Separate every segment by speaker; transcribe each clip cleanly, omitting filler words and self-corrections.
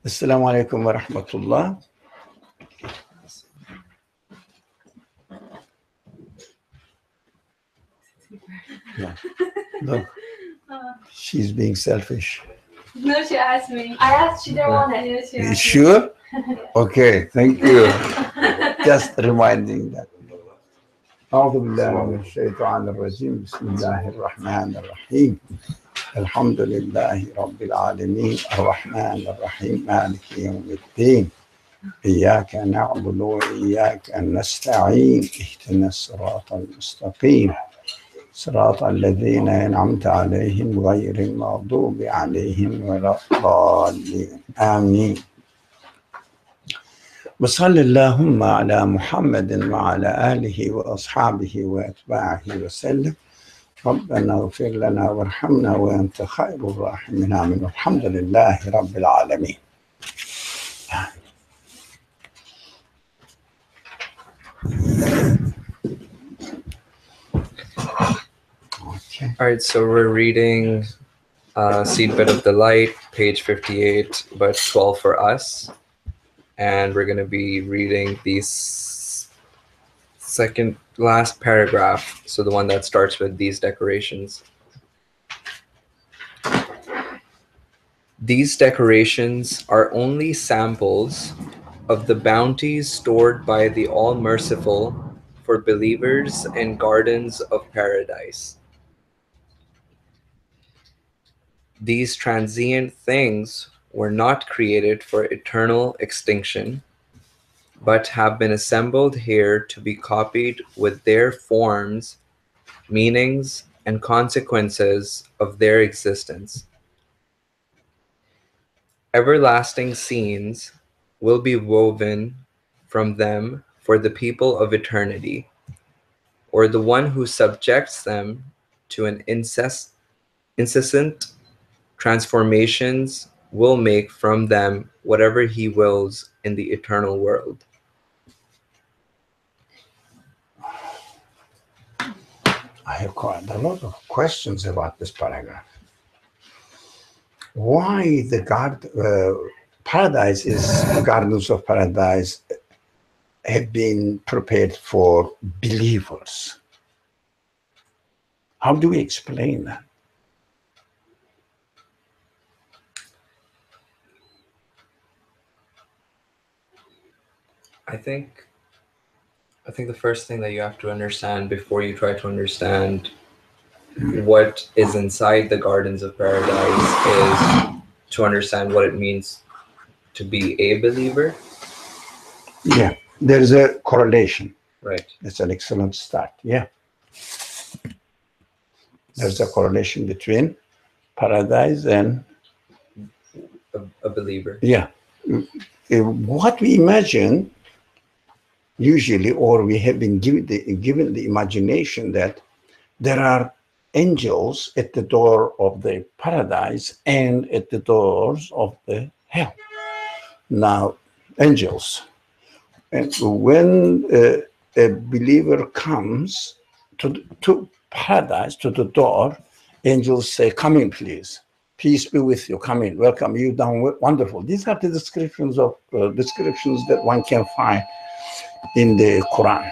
Speaker 1: Assalamu alaikum wa rahmatullah. Yeah. Look, she's being selfish.
Speaker 2: No, she asked me. I asked, she didn't want it.
Speaker 1: You sure? Okay, thank you. Just reminding that. أعوذ بالله من الشيطان الرجيم بسم الله الرحمن الرحيم الحمد لله رب العالمين الرحمن الرحيم مالك يوم الدين إياك نعبد وإياك نستعين اهدنا الصراط المستقيم صراط الذين أنعمت عليهم غير المغضوب عليهم ولا الضالين آمين وصل اللهم على محمد وعلى آله وأصحابه وأتباعه وسلم ربنا اغفر لنا وارحمنا وأنت خير الراحمين آمين والحمد لله رب العالمين.
Speaker 3: Okay. All right, so we're reading Seedbed of the Light, page 58, but 12 for us. And we're going to be reading the second last paragraph, so the one that starts with these decorations. These decorations are only samples of the bounties stored by the All-Merciful for believers in gardens of paradise. These transient things were not created for eternal extinction, but have been assembled here to be copied with their forms, meanings, and consequences of their existence. Everlasting scenes will be woven from them for the people of eternity, or the one who subjects them to an incessant transformations will make from them whatever he wills in the eternal world.
Speaker 1: I have quite a lot of questions about this paragraph. Why the paradise is gardens of paradise have been prepared for believers? How do we explain that?
Speaker 3: I think the first thing that you have to understand before you try to understand what is inside the gardens of paradise is to understand what it means to be a believer.
Speaker 1: Yeah, there is a correlation.
Speaker 3: Right.
Speaker 1: That's an excellent start. Yeah. There's a correlation between paradise and
Speaker 3: a believer.
Speaker 1: Yeah. What we imagine usually, or we have been given the imagination that there are angels at the door of the paradise and at the doors of the hell. Now, angels. And when a believer comes to paradise, to the door, angels say, "Come in, please. Peace be with you. Come in. Welcome. You done wonderful." These are the descriptions that one can find in the Quran.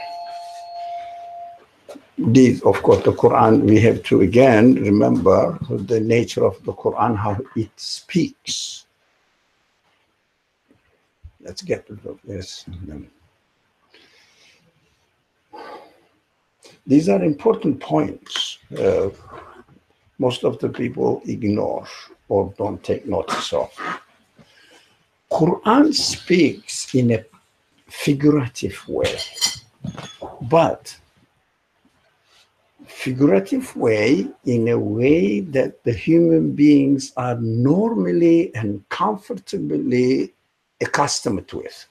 Speaker 1: These, of course, the Quran, we have to again remember the nature of the Quran, how it speaks. Let's get to this. These are important points. Most of the people ignore or don't take notice of. Quran speaks in a figurative way, but figurative way in a way that the human beings are normally and comfortably accustomed with.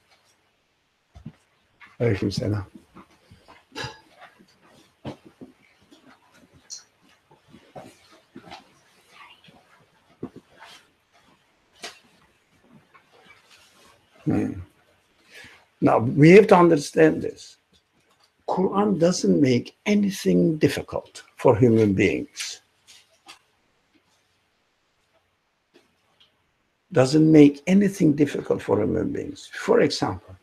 Speaker 1: Now, we have to understand this. Quran doesn't make anything difficult for human beings. doesn't make anything difficult for human beings. For example,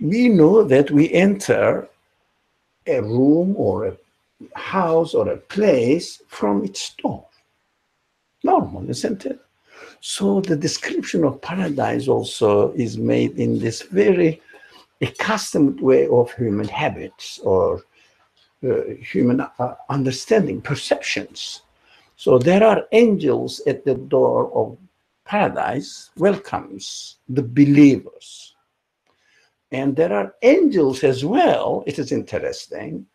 Speaker 1: we know that we enter a room or a house or a place from its door. Normal, isn't it? So the description of paradise also is made in this very accustomed way of human habits or human understanding, perceptions. So there are angels at the door of paradise, welcomes the believers. And there are angels as well, it is interesting,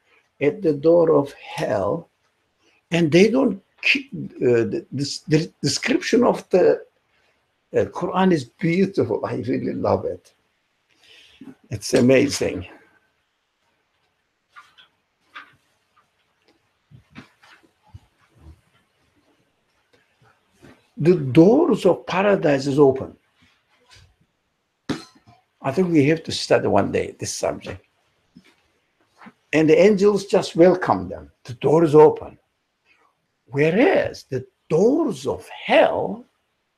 Speaker 1: at the door of hell, and they don't the description of the Quran is beautiful. I really love it. It's amazing. The doors of paradise is open. I think we have to study one day this subject. And the angels just welcome them. The door is open. Whereas the doors of hell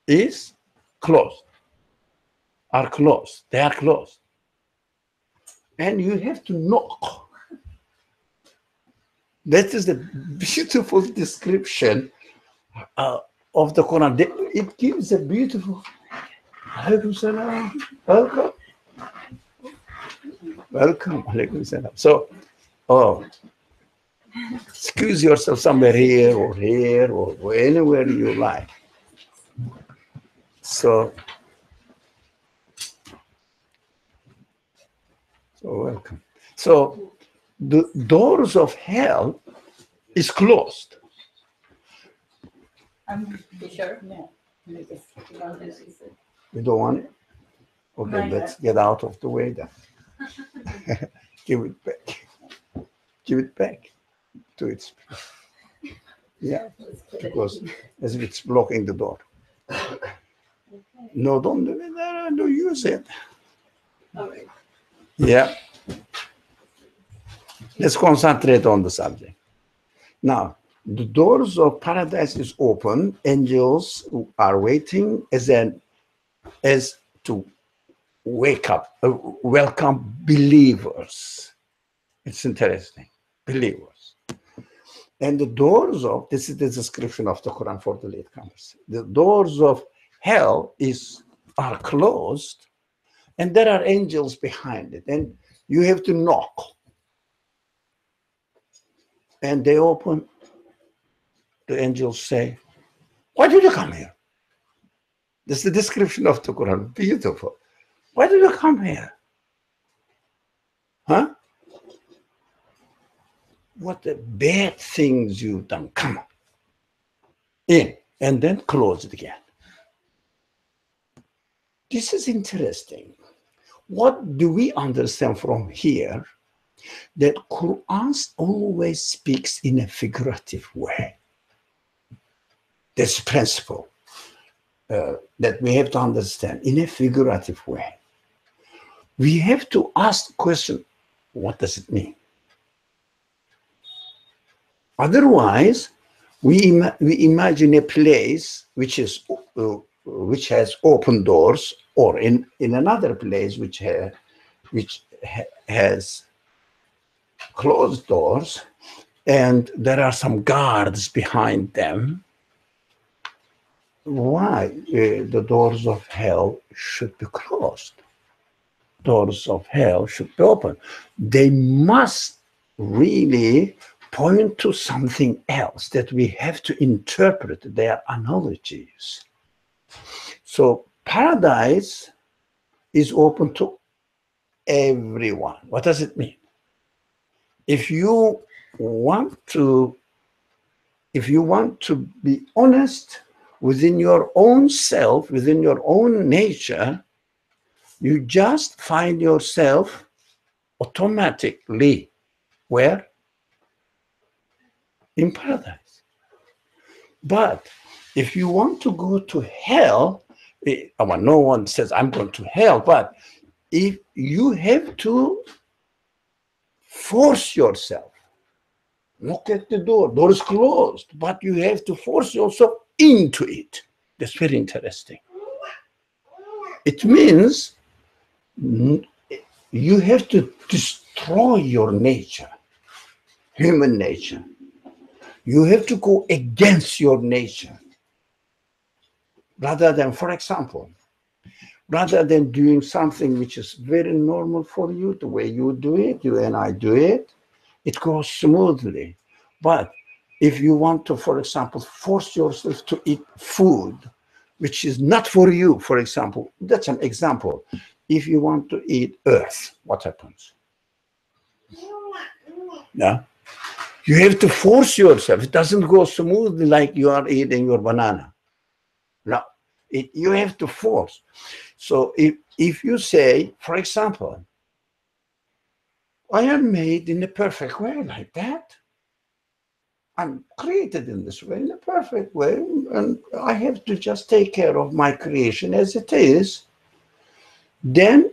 Speaker 1: is closed, are closed. They are closed. And you have to knock. That is the beautiful description of the Quran. It gives a beautiful, welcome. Welcome. So, excuse yourself somewhere here or anywhere you like. So welcome. So the doors of hell is closed.
Speaker 4: You sure? No.
Speaker 1: You don't want it? Okay, let's get out of the way then. Give it back. Give it back to its place. Yeah, because as if it's blocking the door. No, don't do it. Don't use it.
Speaker 4: All right.
Speaker 1: Yeah. Let's concentrate on the subject. Now, the doors of paradise is open. Angels are waiting as to wake up, welcome believers. It's interesting, believers. And the doors of, this is the description of the Quran for the latecomers. The doors of hell are closed, and there are angels behind it, and you have to knock. And they open, the angels say, why did you come here? This is the description of the Quran, beautiful. Why did you come here? Huh? What the bad things you've done, come on. In, and then close it again. This is interesting. What do we understand from here? That Quran always speaks in a figurative way. This principle that we have to understand in a figurative way. We have to ask the question, what does it mean? Otherwise, we imagine a place which has open doors, or in another place which has closed doors, and there are some guards behind them. Why the doors of hell should be closed? Doors of hell should be open. They must really point to something else that we have to interpret their analogies. So paradise is open to everyone. What does it mean? If you want to be honest within your own self, within your own nature, you just find yourself automatically where? In paradise. But if you want to go to hell, no one says I'm going to hell, but if you have to force yourself, knock at the door is closed, but you have to force yourself into it. That's very interesting. It means you have to destroy your nature, human nature. You have to go against your nature. Rather than, for example, rather than doing something which is very normal for you, the way you do it, you and I do it, it goes smoothly. But if you want to, for example, force yourself to eat food which is not for you, for example, that's an example. If you want to eat earth, what happens? Yeah. You have to force yourself. It doesn't go smoothly like you are eating your banana. No, you have to force. So if you say, for example, I am made in a perfect way like that. I'm created in this way, in a perfect way, and I have to just take care of my creation as it is, then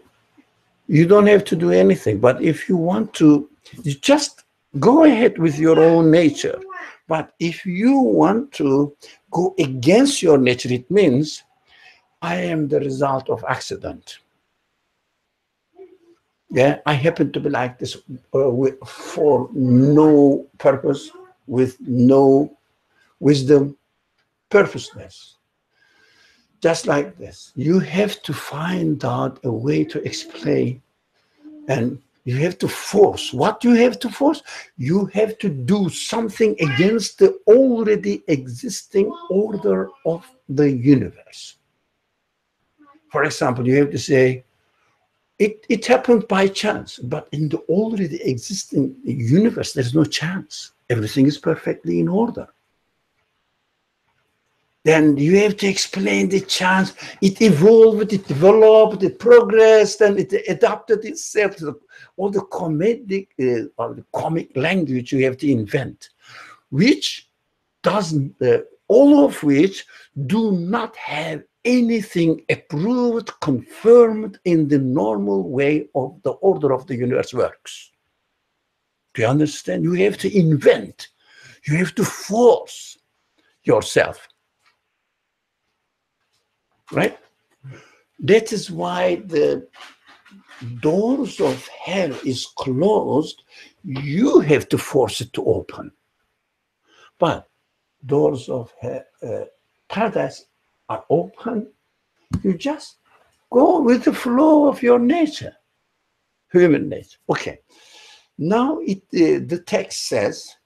Speaker 1: you don't have to do anything. But if you want to, you just go ahead with your own nature. But if you want to go against your nature, it means I am the result of accident. Yeah, I happen to be like this for no purpose, with no wisdom, purposeless. Just like this. You have to find out a way to explain, and you have to force. What you have to force? You have to do something against the already existing order of the universe. For example, you have to say, it happened by chance, but in the already existing universe, there's no chance. Everything is perfectly in order. Then you have to explain the chance. It evolved, it developed, it progressed, and it adapted itself to all the comic language you have to invent, which doesn't, all of which do not have anything approved, confirmed in the normal way of the order of the universe works. Do you understand? You have to invent. You have to force yourself. Right? That is why the doors of hell is closed. You have to force it to open. But doors of paradise are open. You just go with the flow of your nature, human nature. Okay. Now the text says,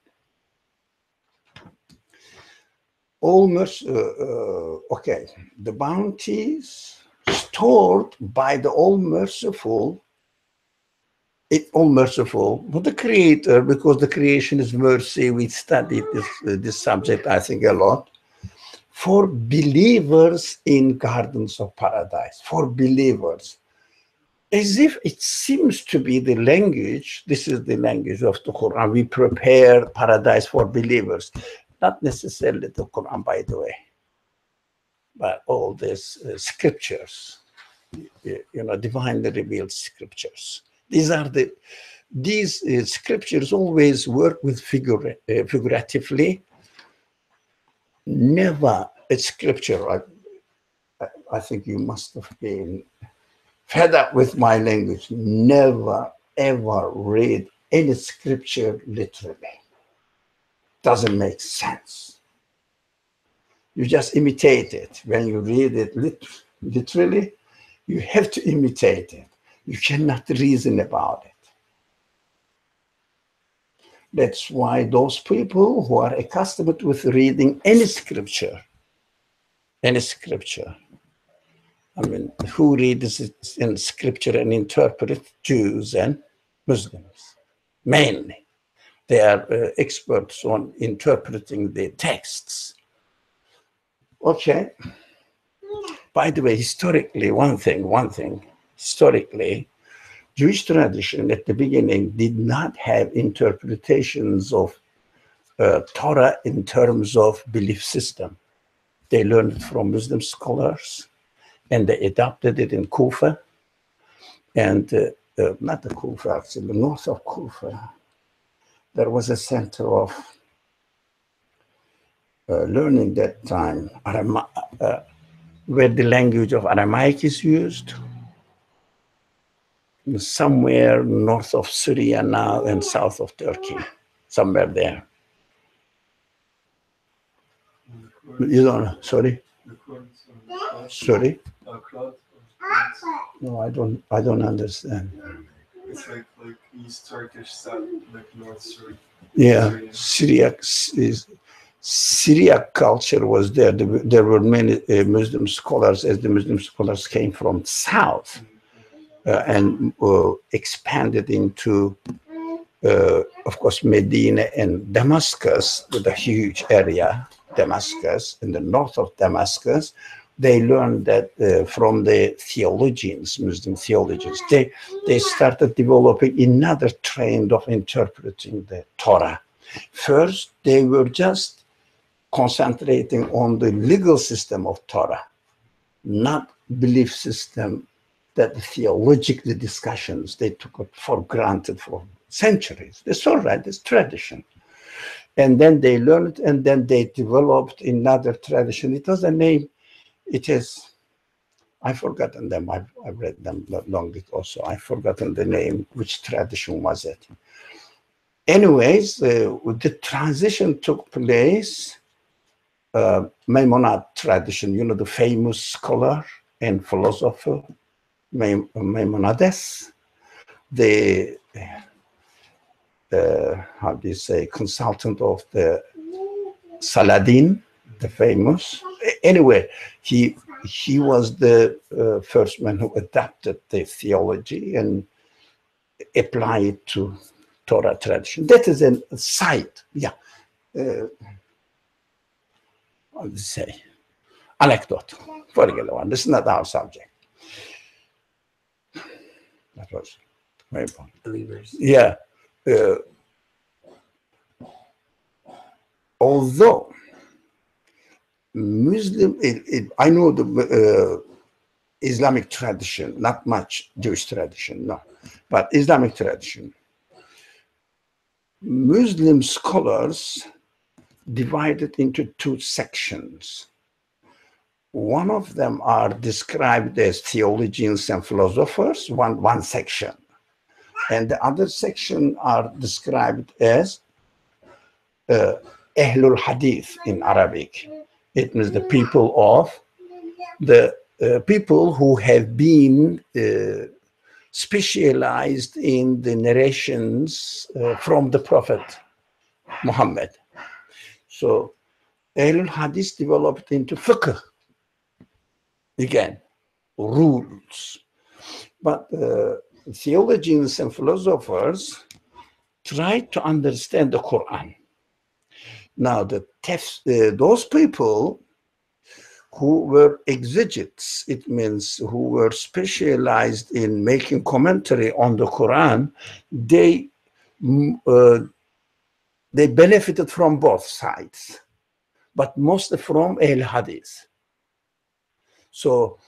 Speaker 1: okay, the bounties stored by the all-merciful, the Creator, because the creation is mercy. We studied this subject, I think, a lot. For believers in gardens of paradise, for believers. As if it seems to be the language, this is the language of the Quran. We prepare paradise for believers. Not necessarily the Quran, by the way, but all these scriptures, divinely revealed scriptures. These scriptures always work with figuratively. Never a scripture. I think you must have been fed up with my language. Never ever read any scripture literally. Doesn't make sense. You just imitate it. When you read it literally, you have to imitate it. You cannot reason about it. That's why those people who are accustomed with reading any scripture, I mean, who reads it in scripture and interpret? Jews and Muslims, mainly. They are experts on interpreting the texts. Okay. By the way, historically, one thing, historically, Jewish tradition at the beginning did not have interpretations of Torah in terms of belief system. They learned it from Muslim scholars, and they adopted it in Kufa, and not the Kufa, actually, the north of Kufa. There was a center of learning that time, where the language of Aramaic is used, somewhere north of Syria now and south of Turkey, somewhere there. You don't know, sorry? Sorry? No, I don't understand.
Speaker 5: It's like East Turkish stuff, like North Syria.
Speaker 1: Yeah, Syriac culture was there. There were many Muslim scholars, as the Muslim scholars came from south and expanded into, of course, Medina and Damascus, with a huge area, Damascus, in the north of Damascus. They learned that from the theologians, Muslim theologians. They started developing another trend of interpreting the Torah. First, they were just concentrating on the legal system of Torah, not belief system that theologically discussions they took it for granted for centuries. That's all right, it's tradition. And then they learned, and then they developed another tradition. It was a name, it is, I've forgotten them. I've read them not long ago, so I've forgotten the name. Which tradition was it? Anyways, the transition took place. Maimonides tradition, you know, the famous scholar and philosopher Maimonides, the how do you say, consultant of the Saladin, the famous. Anyway, he was the first man who adapted the theology and applied it to Torah tradition. That is a side, yeah. How do you say? Anecdote. Forget one. This is not our subject. That was very important.
Speaker 3: Believers.
Speaker 1: Yeah. Although Muslim, I know the Islamic tradition, not much Jewish tradition, no, but Islamic tradition. Muslim scholars divided into two sections. One of them are described as theologians and philosophers, one section. And the other section are described as Ahlul Hadith in Arabic. It means the people of, the people who have been specialized in the narrations from the Prophet Muhammad. So Ahlul Hadith developed into fiqh, again, rules. But theologians and philosophers tried to understand the Quran. Now, those people who were exegetes, it means who were specialized in making commentary on the Quran, they benefited from both sides, but mostly from Ahl Hadith. So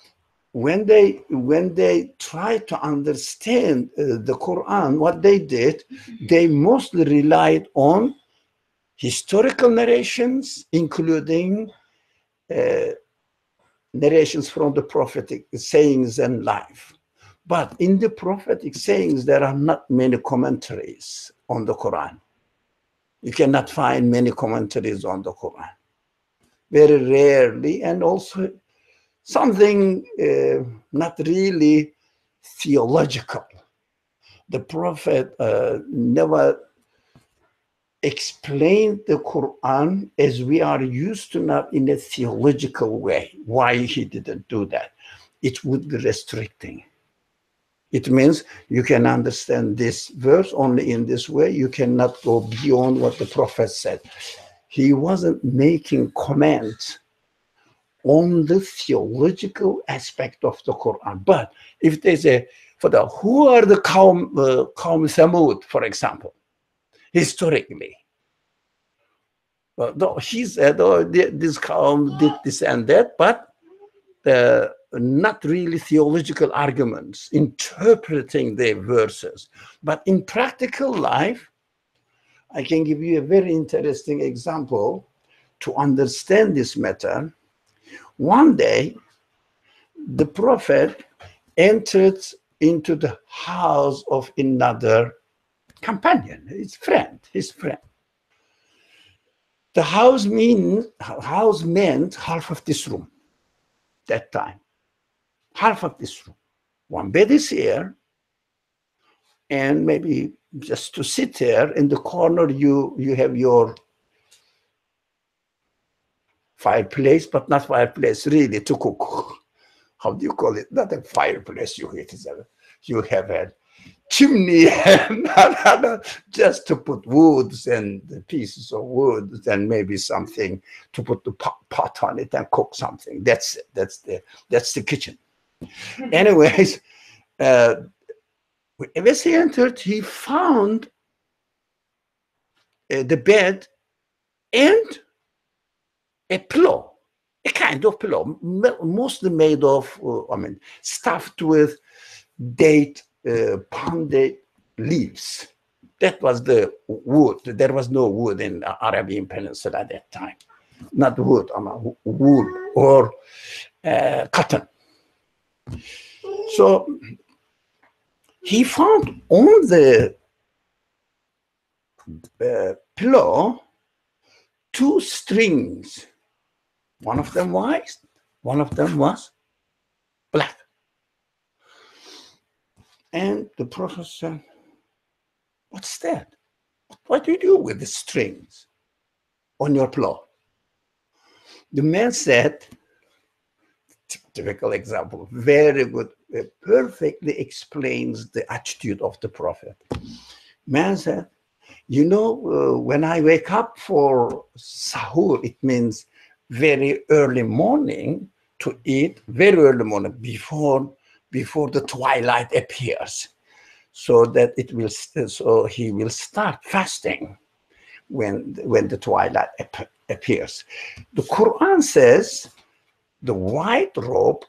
Speaker 1: when they tried to understand the Quran, what they did, they mostly relied on historical narrations, including narrations from the prophetic sayings and life. But in the prophetic sayings, there are not many commentaries on the Quran. You cannot find many commentaries on the Quran. Very rarely, and also something not really theological. The Prophet never explained the Quran as we are used to now in a theological way. Why he didn't do that? It would be restricting. It means you can understand this verse only in this way. You cannot go beyond what the Prophet said. He wasn't making comments on the theological aspect of the Quran. But if they say, who are the Qawm Thamud, for example, historically? Well, he said, this Qawm did this and that, but not really theological arguments, interpreting the verses. But in practical life, I can give you a very interesting example to understand this matter. One day, the prophet entered into the house of another companion, his friend. The house meant half of this room that time. Half of this room. One bed is here, and maybe just to sit there in the corner, you have your fireplace, but not fireplace really to cook. How do you call it? Not a fireplace. You have a chimney and just to put woods and pieces of wood and maybe something to put the pot on it and cook something. That's it. That's the kitchen. Anyways, as he entered, he found the bed and a pillow, a kind of pillow, mostly made of, stuffed with palm date leaves. That was the wood. There was no wood in the Arabian Peninsula at that time. Not wood, wool or cotton. So he found on the pillow 2 strings. One of them white, one of them was black. And the Prophet said, "What's that? What do you do with the strings on your pillow?" The man said, typical example, very good, perfectly explains the attitude of the Prophet. Man said, when I wake up for sahur, it means very early morning to eat, very early morning before the twilight appears, so that he will start fasting when the twilight appears. The Quran says the white robe,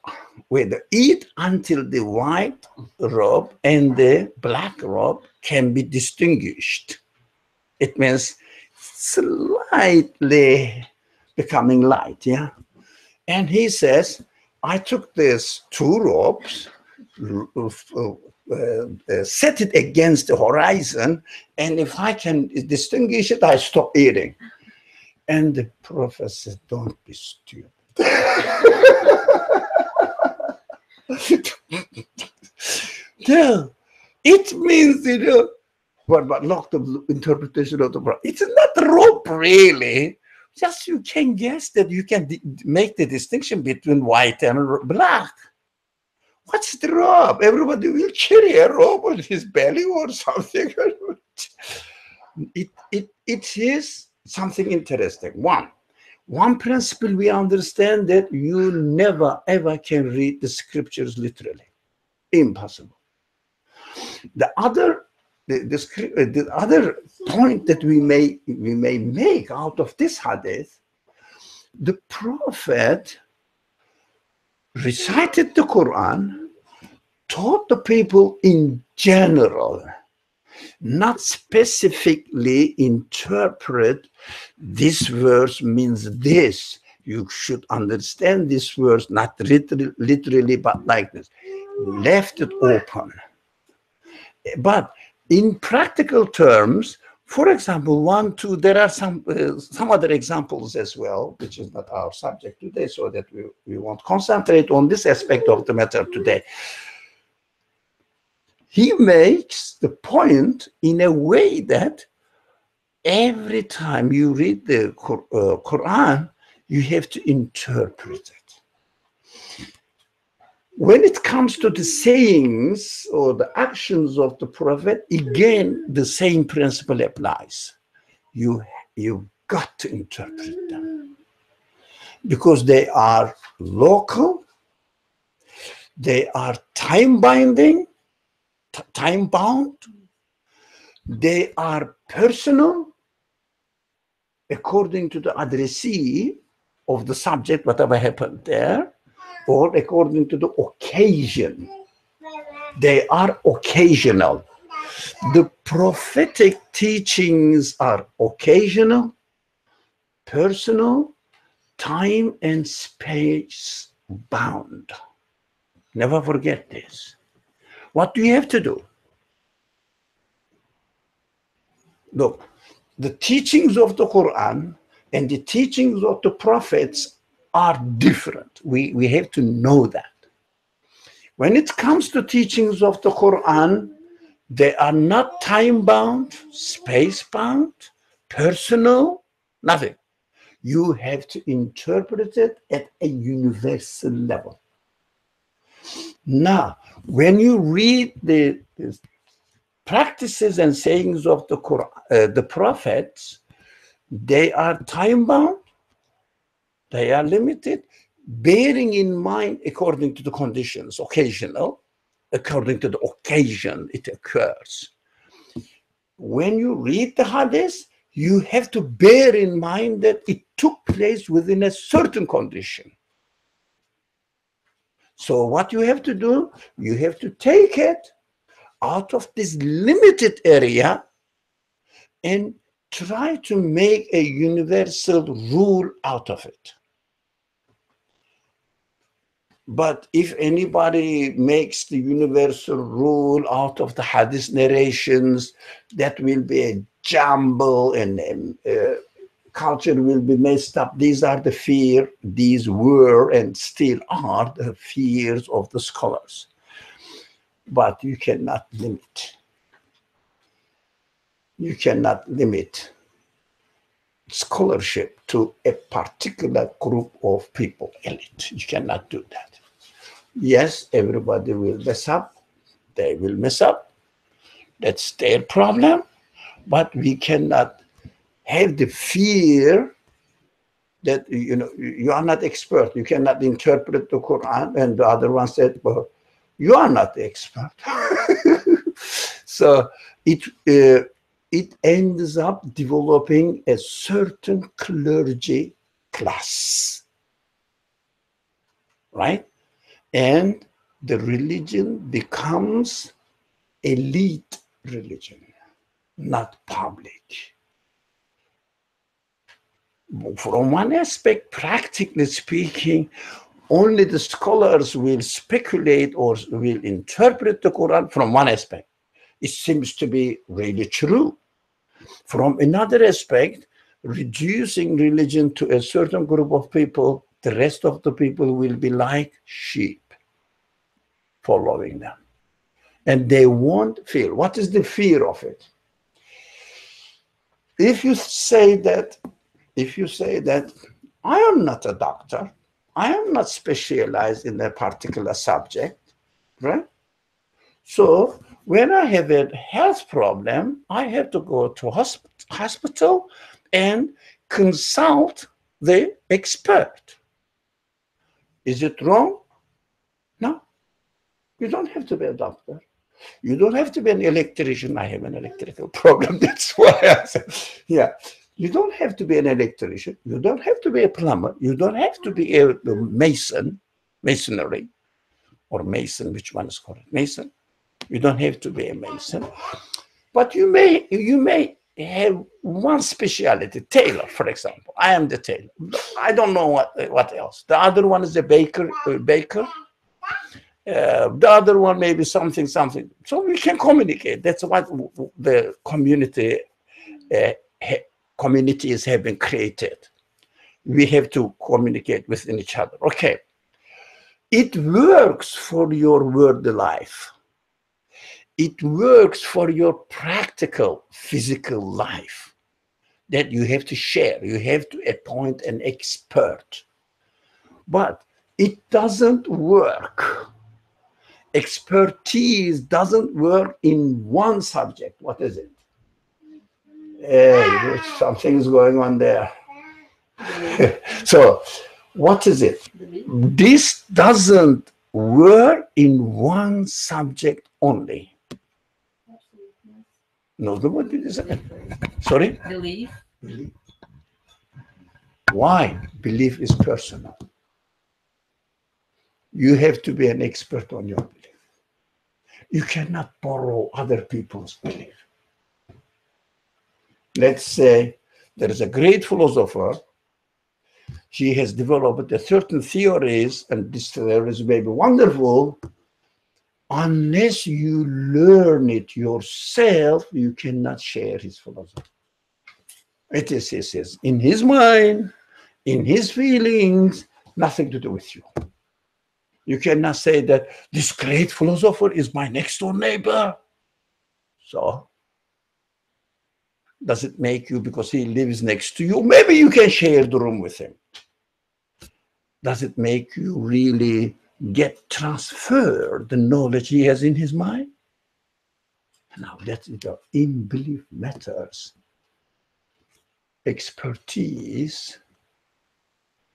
Speaker 1: eat until the white robe and the black robe can be distinguished. It means slightly becoming light, yeah? And he says, I took these 2 robes, set it against the horizon, and if I can distinguish it, I stop eating. And the Prophet said, don't be stupid. Yeah, it means, but not the interpretation of the Prophet. It's not rope really. Just you can guess that you can make the distinction between white and black. What's the robe? Everybody will carry a robe on his belly or something. It is something interesting. One principle we understand, that you never ever can read the scriptures literally. Impossible. The other point that we may make out of this hadith, the Prophet recited the Quran, taught the people in general, not specifically interpret this verse means this. You should understand this verse not literally, but like this. Left it open. But in practical terms, for example, there are some other examples as well, which is not our subject today, so that we won't concentrate on this aspect of the matter today. He makes the point in a way that every time you read the Quran, you have to interpret it. When it comes to the sayings or the actions of the Prophet, again, the same principle applies. You've got to interpret them because they are local, they are time-bound, they are personal, according to the addressee of the subject, whatever happened there, or according to the occasion. They are occasional. The prophetic teachings are occasional, personal, time and space bound. Never forget this. What do you have to do? Look, the teachings of the Quran and the teachings of the prophets are different. We have to know that. When it comes to teachings of the Quran, they are not time-bound, space-bound, personal, nothing. You have to interpret it at a universal level. Now, when you read the practices and sayings of the Quran, the prophets, they are time-bound, they are limited, bearing in mind according to the conditions, occasional, according to the occasion it occurs. When you read the hadith, you have to bear in mind that it took place within a certain condition. So what you have to do, you have to take it out of this limited area and try to make a universal rule out of it. But if anybody makes the universal rule out of the hadith narrations, that will be a jumble and culture will be messed up. These are the fear, these were and still are the fears of the scholars. But you cannot limit. You cannot limit scholarship to a particular group of people, elite. You cannot do that. Yes, everybody will mess up. They will mess up. That's their problem. But we cannot have the fear that, you know, you are not expert. You cannot interpret the Quran. And the other one said, well, you are not the expert. So it ends up developing a certain clergy class, right? And the religion becomes elite religion, not public. From one aspect, practically speaking, only the scholars will speculate or will interpret the Quran from one aspect. It seems to be really true. From another aspect, reducing religion to a certain group of people, the rest of the people will be like sheep following them. And they won't feel. What is the fear of it? If you say that, I am not a doctor, I am not specialized in a particular subject, right? So when I have a health problem, I have to go to hospital and consult the expert. Is it wrong? No. You don't have to be a doctor. You don't have to be an electrician. I have an electrical problem. That's why I said, yeah. You don't have to be an electrician. You don't have to be a plumber. You don't have to be a mason, masonry, or mason, which one is called mason. You don't have to be a mason. But you may have one specialty, tailor, for example. I am the tailor. I don't know what else. The other one is a baker. The other one may be something. So we can communicate. That's what the communities have been created. We have to communicate within each other. Okay. It works for your worldly life. It works for your practical, physical life that you have to share. You have to appoint an expert. But it doesn't work. Expertise doesn't work in one subject. What is it? Something is going on there. So, what is it? This doesn't work in one subject only. No, what did you say? Sorry?
Speaker 4: Belief.
Speaker 1: Why? Belief is personal. You have to be an expert on your belief. You cannot borrow other people's belief. Let's say there is a great philosopher. he has developed a certain theories, and these theories may be wonderful. Unless you learn it yourself, you cannot share his philosophy. It is in his mind, in his feelings, nothing to do with you. You cannot say that this great philosopher is my next door neighbor. So, does it make you because he lives next to you? Maybe you can share the room with him. Does it make you really transfer the knowledge he has in his mind? Now, that's it. In belief matters. Expertise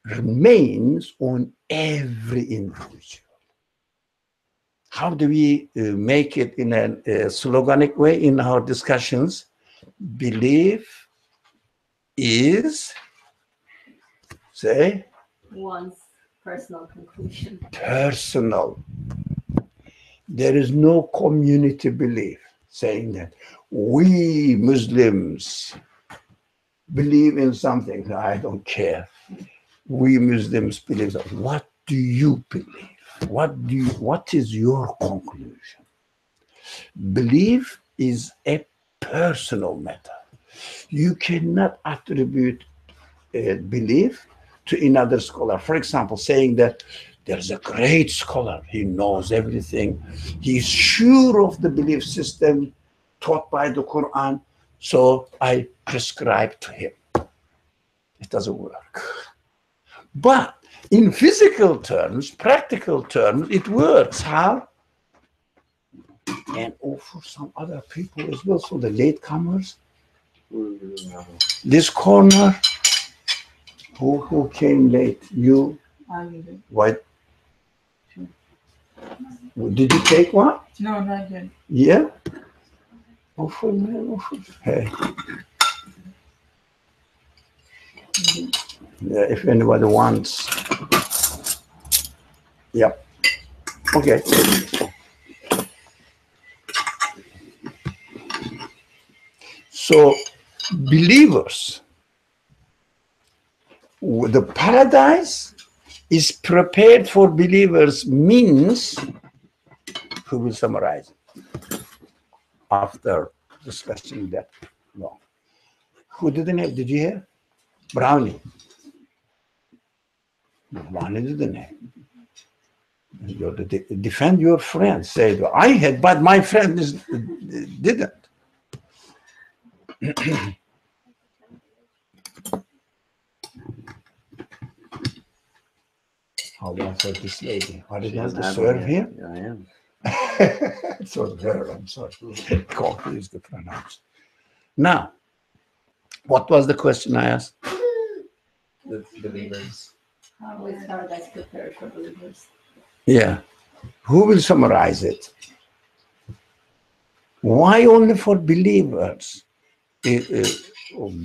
Speaker 1: remains on every individual. How do we make it in a sloganic way in our discussions? Belief is, say,
Speaker 4: One's personal conclusion.
Speaker 1: personal. There is no community belief saying that we Muslims believe in something. I don't care. We Muslims believe that. What do you believe? What is your conclusion? Belief is a personal matter. You cannot attribute belief to another scholar. For example, saying that there's a great scholar, he knows everything, he's sure of the belief system taught by the Quran, so I prescribe to him. It doesn't work. But in physical terms, practical terms, it works. How? And for some other people as well, so the latecomers, this corner, who came late? You? What? Did you take one?
Speaker 6: No, not yet.
Speaker 1: Yeah? Hey. Yeah, if anybody wants. Yeah. Okay. So, believers, the paradise is prepared for believers means, who will summarize it after discussing that long? Who didn't have? Did you hear? Brownie. Brownie didn't have. You defend your friend. Say, I had, but my friend didn't. How about for this lady? Are you going to serve him?
Speaker 7: I am.
Speaker 1: It was her, I'm sorry. Coffee is the pronounce. Now, what was the question I asked?
Speaker 3: The believers.
Speaker 4: How is paradise prepared for believers?
Speaker 1: Yeah. Who will summarize it? Why only for believers?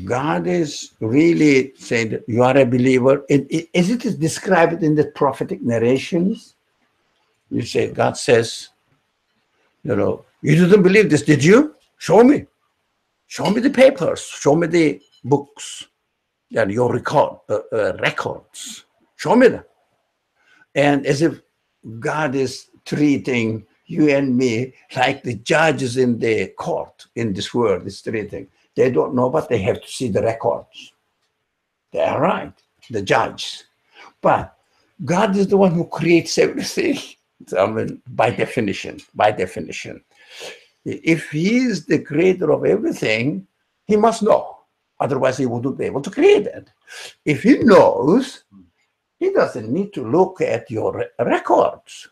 Speaker 1: God is really saying that you are a believer. As it is described in the prophetic narrations, you say, God says, you didn't believe this, did you? Show me. Show me the papers. Show me the books. And your records. Show me them. And as if God is treating you and me like the judges in the court in this world is treating. They don't know, but they have to see the records. They are right, the judge. But God is the one who creates everything. I mean, by definition. If he is the creator of everything, he must know. Otherwise, he wouldn't be able to create it. If he knows, he doesn't need to look at your records.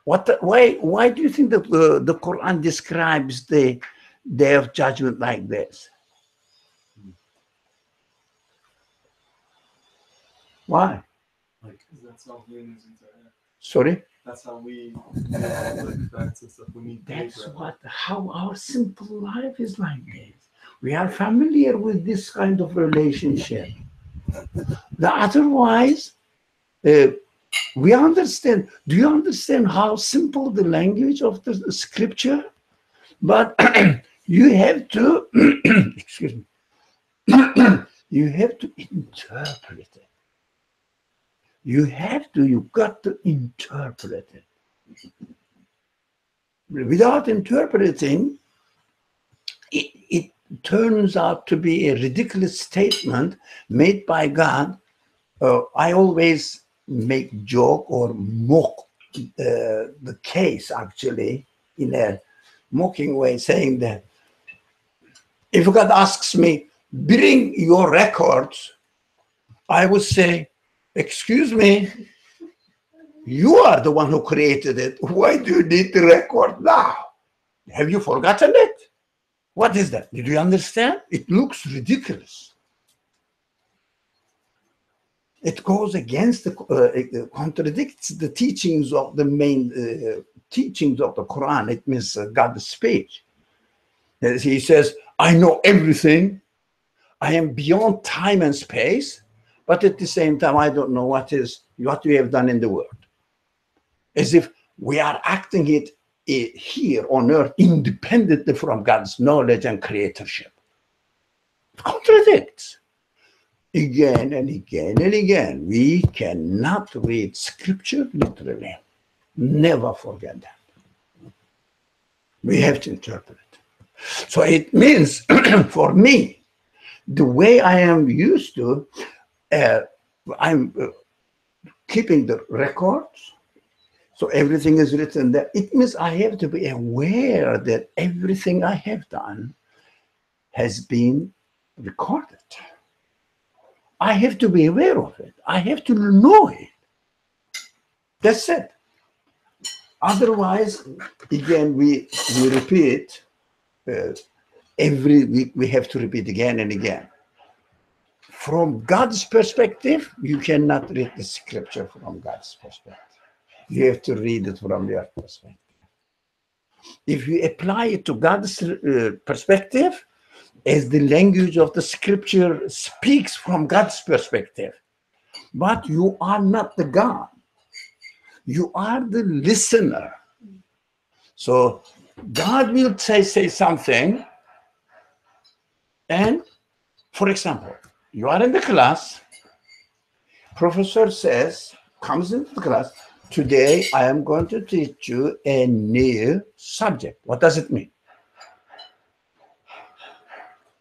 Speaker 1: Why do you think that the Quran describes the day of judgment like this? Why?
Speaker 5: Like, that's how humans interact.
Speaker 1: Sorry?
Speaker 5: That's how we like facts and stuff. We need
Speaker 1: That's
Speaker 5: data.
Speaker 1: how our simple life is like this. We are familiar with this kind of relationship. Otherwise, we understand. Do you understand how simple the language of the scripture? But you have to, excuse me, You have to interpret it. You've got to interpret it. Without interpreting, it turns out to be a ridiculous statement made by God. I always make joke or mock the case, actually, in a mocking way, saying that if God asks me, bring your records, I would say, excuse me, you are the one who created it. Why do you need the record now? Have you forgotten it? What is that? Did you understand? It looks ridiculous. It goes against it contradicts the teachings of the main teachings of the Quran. It means God's speech. He says, I know everything. I am beyond time and space, but at the same time, I don't know what you have done in the world. As if we are acting it here on earth independently from God's knowledge and creatorship. It contradicts. Again and again and again. We cannot read scripture literally. Never forget that. We have to interpret it. So it means, for me, the way I am used to, I'm keeping the records, so everything is written there. It means I have to be aware that everything I have done has been recorded. I have to be aware of it. I have to know it. That's it. Otherwise, again, we repeat every week. We have to repeat again and again. From God's perspective, you cannot read the scripture from God's perspective. You have to read it from your perspective. If you apply it to God's perspective, as the language of the scripture speaks from God's perspective, but you are not the God. You are the listener. So God will say something, and for example, you are in the class, professor comes into the class, today I am going to teach you a new subject. What does it mean?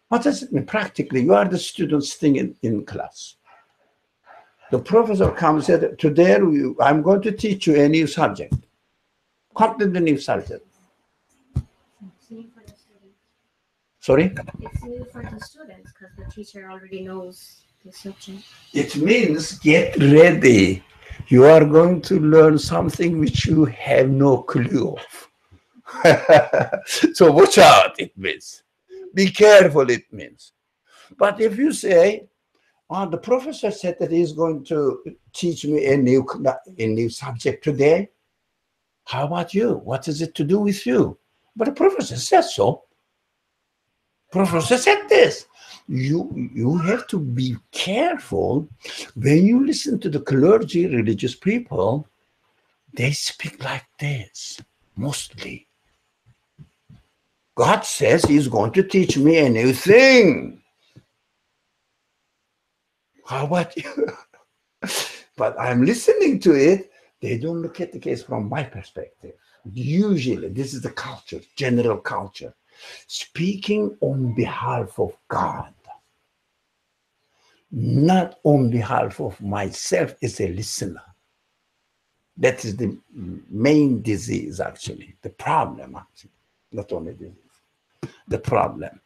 Speaker 1: What does it mean? Practically, you are the student sitting in class. The professor comes and said, today I'm going to teach you a new subject. Completely new subject.
Speaker 6: It's new for the students.
Speaker 1: Sorry?
Speaker 6: It's new for the students because the teacher already knows the subject.
Speaker 1: It means get ready. You are going to learn something which you have no clue of. So watch out, it means. Be careful, it means. But if you say, the professor said that he's going to teach me a new subject today, how about you? What is it to do with you? But the professor says so. Professor said this. You have to be careful when you listen to the clergy, religious people. They speak like this, mostly. God says he's going to teach me a new thing. How about you? But I'm listening to it. They don't look at the case from my perspective. Usually, this is the culture, general culture. Speaking on behalf of God, not on behalf of myself as a listener. That is the main disease, actually, the problem, actually, not only disease. The problem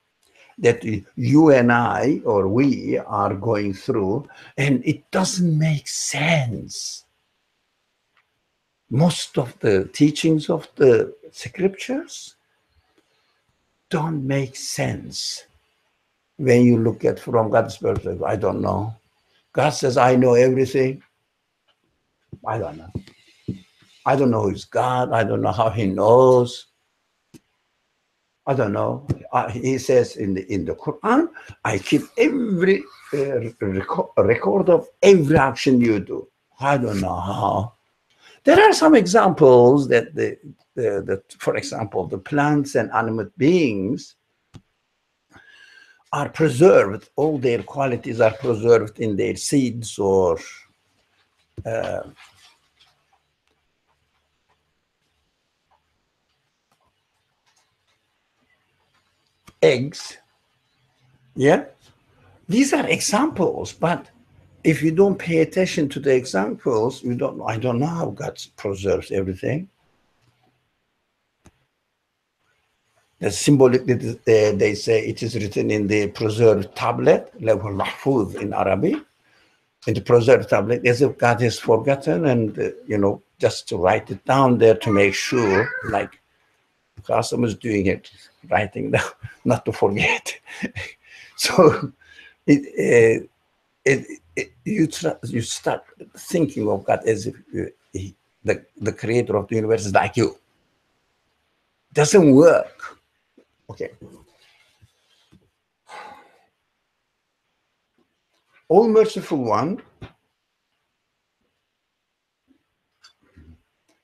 Speaker 1: that you and I, or we, are going through, and it doesn't make sense. Most of the teachings of the scriptures don't make sense when you look at from God's perspective. I don't know. God says, I know everything. I don't know. I don't know who's God. I don't know how he knows. I don't know. He says in the Quran, I keep every record of every action you do. I don't know how. There are some examples that for example, the plants and animate beings are preserved, all their qualities are preserved in their seeds or eggs. Yeah, these are examples, but if you don't pay attention to the examples, you don't. I don't know how God preserves everything. The symbolic, they say it is written in the preserved tablet, لوح المحفوظ in Arabic. In the preserved tablet, as if God has forgotten, and just to write it down there to make sure, like Qasim is doing it, writing down, not to forget. So you start thinking of God as if the creator of the universe is like you. Doesn't work. Okay. All merciful one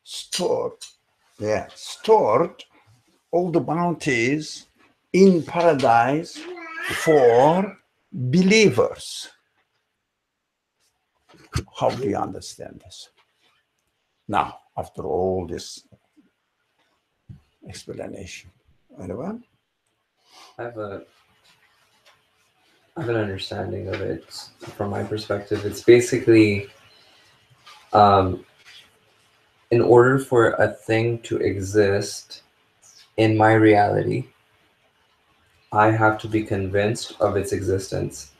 Speaker 1: stored all the bounties in paradise for believers. How do you understand this? Now, after all this explanation, anyone?
Speaker 3: I have an understanding of it from my perspective. It's basically, in order for a thing to exist in my reality, I have to be convinced of its existence.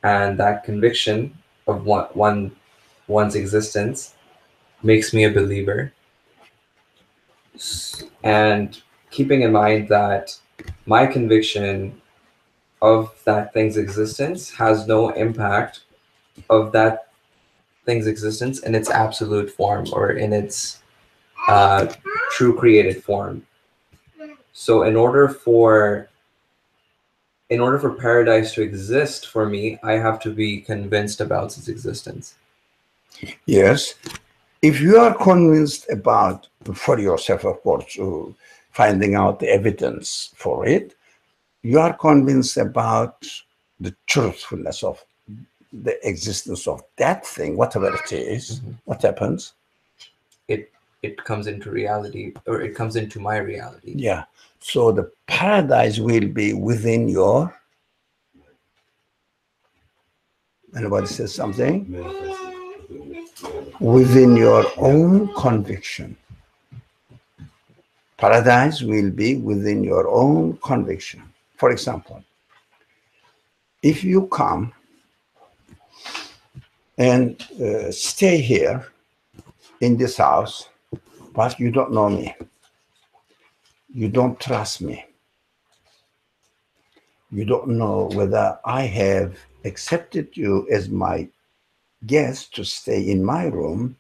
Speaker 3: And that conviction of one's existence makes me a believer. And keeping in mind that my conviction of that thing's existence has no impact of that thing's existence in its absolute form or in its true created form. So in order for paradise to exist for me, I have to be convinced about its existence.
Speaker 1: Yes. If you are convinced about, for yourself, of course, finding out the evidence for it, you are convinced about the truthfulness of the existence of that thing, whatever it is.
Speaker 3: Mm-hmm.
Speaker 1: What happens?
Speaker 3: It comes into reality, or it comes into my reality.
Speaker 1: Yeah. So the paradise will be within your. Anybody says something? Within your own conviction. Paradise will be within your own conviction. For example, if you come and stay here in this house, but you don't know me, you don't trust me, you don't know whether I have accepted you as my guest to stay in my room,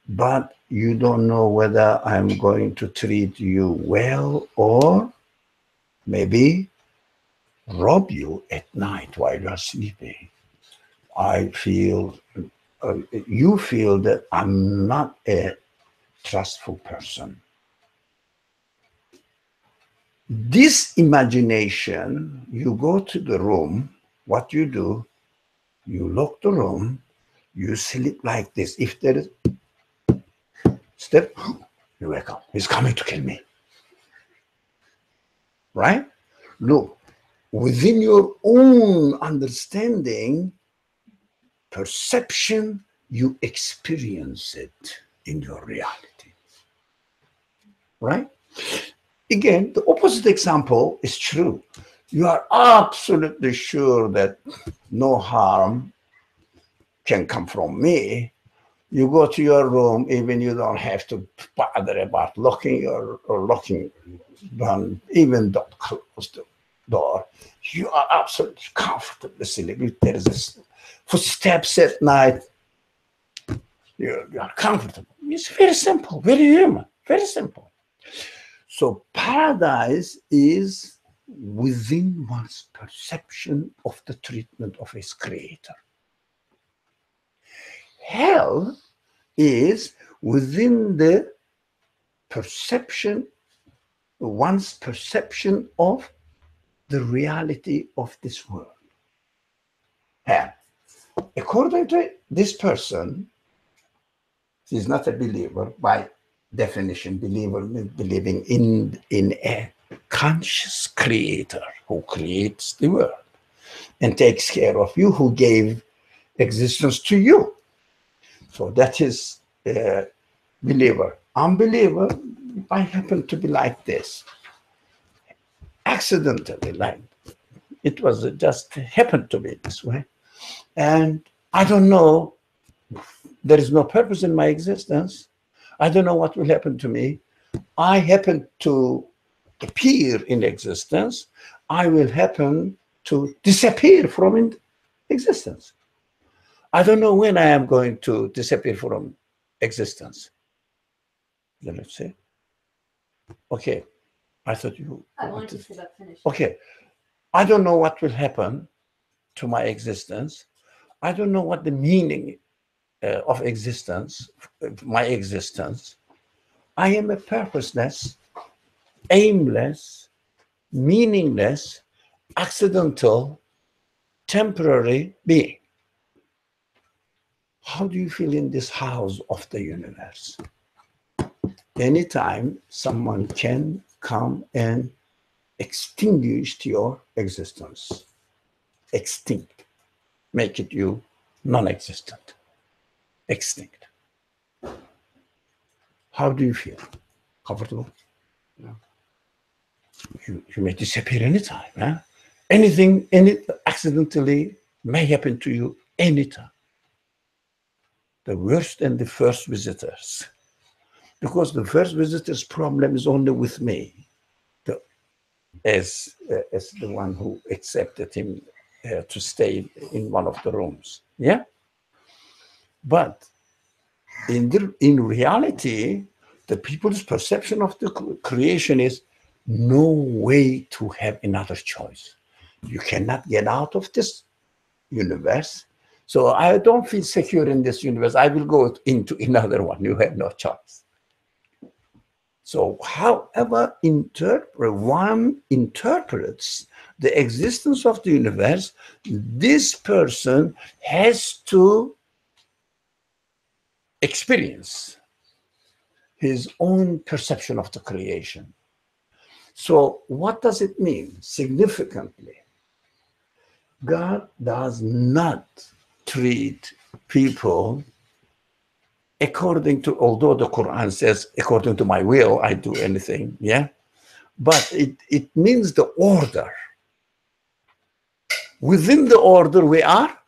Speaker 1: but you don't know whether I'm going to treat you well or maybe rob you at night while you're sleeping. I feel, you feel that I'm not a trustful person. This imagination, you go to the room, what you do, you lock the room, you sleep like this. If there is step, you wake up. He's coming to kill me. Right? Look, within your own understanding, perception, you experience it in your reality. Right? Again, the opposite example is true. You are absolutely sure that no harm can come from me. You go to your room, even you don't have to bother about locking or locking down, even don't close the door. You are absolutely comfortable sleeping. If there is footsteps at night, you are comfortable. It's very simple, very human, very simple. So paradise is within one's perception of the treatment of his creator. Hell is within the perception, one's perception of the reality of this world. And according to this person, he's not a believer by definition. Believer means believing in a conscious creator who creates the world and takes care of you, who gave existence to you. So that is a believer. Unbeliever, I happen to be like this. Accidentally, like it was just happened to be this way. And I don't know, there is no purpose in my existence. I don't know what will happen to me. I happen to appear in existence. I will happen to disappear from existence. I don't know when I am going to disappear from existence. Let's see. Okay. I thought you
Speaker 4: I wanted to see that finish.
Speaker 1: Okay. I don't know what will happen to my existence. I don't know what the meaning of existence, my existence. I am a purposeless, aimless, meaningless, accidental, temporary being. How do you feel in this house of the universe? Anytime someone can come and extinguish your existence, extinct, make it you non-existent, extinct. How do you feel? Comfortable? No. You may disappear anytime. Huh? Anything, accidentally may happen to you anytime. The worst and the first visitors. Because the first visitor's problem is only with me, as the one who accepted him to stay in one of the rooms. Yeah? But in reality, the people's perception of the creation is no way to have another choice. You cannot get out of this universe. So I don't feel secure in this universe. I will go into another one. You have no choice. So however one interprets the existence of the universe, this person has to experience his own perception of the creation. So what does it mean? Significantly, God does not treat people according to, although the Quran says, according to my will, I do anything, yeah? But it means the order. Within the order, we are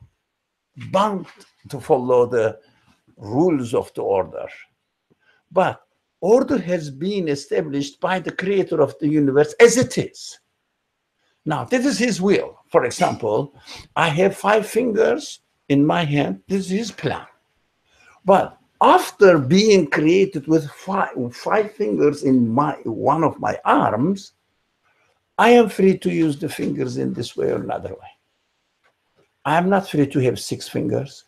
Speaker 1: bound to follow the rules of the order. But order has been established by the creator of the universe as it is. Now, this is his will. For example, I have 5 fingers in my hand. This is his plan. But after being created with five fingers in one of my arms, I am free to use the fingers in this way or another way. I am not free to have 6 fingers.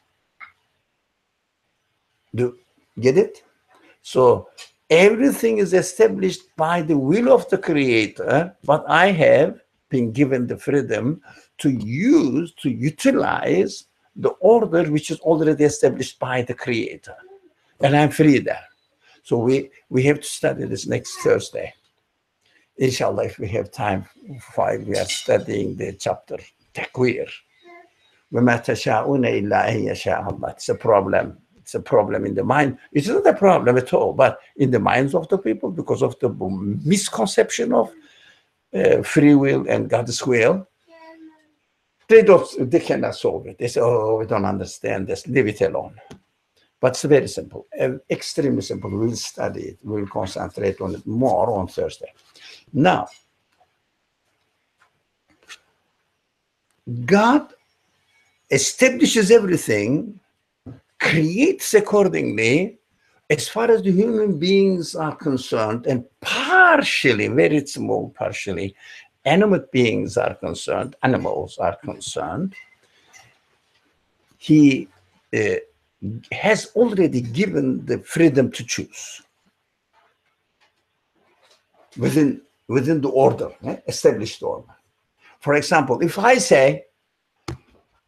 Speaker 1: Do you get it? So everything is established by the will of the creator, but I have been given the freedom to utilize the order which is already established by the creator. And I'm free there. So we have to study this next Thursday. Inshallah, if we have time, we are studying the chapter Takwir. It's a problem. It's a problem in the mind. It's not a problem at all, but in the minds of the people, because of the misconception of free will and God's will, they cannot solve it. They say, oh, we don't understand this, leave it alone. But it's very simple, extremely simple. We'll study it. We'll concentrate on it more on Thursday. Now, God establishes everything, creates accordingly, as far as the human beings are concerned, and partially, very small partially, animate beings are concerned, animals are concerned. He has already given the freedom to choose within the order, established order. For example, if I say,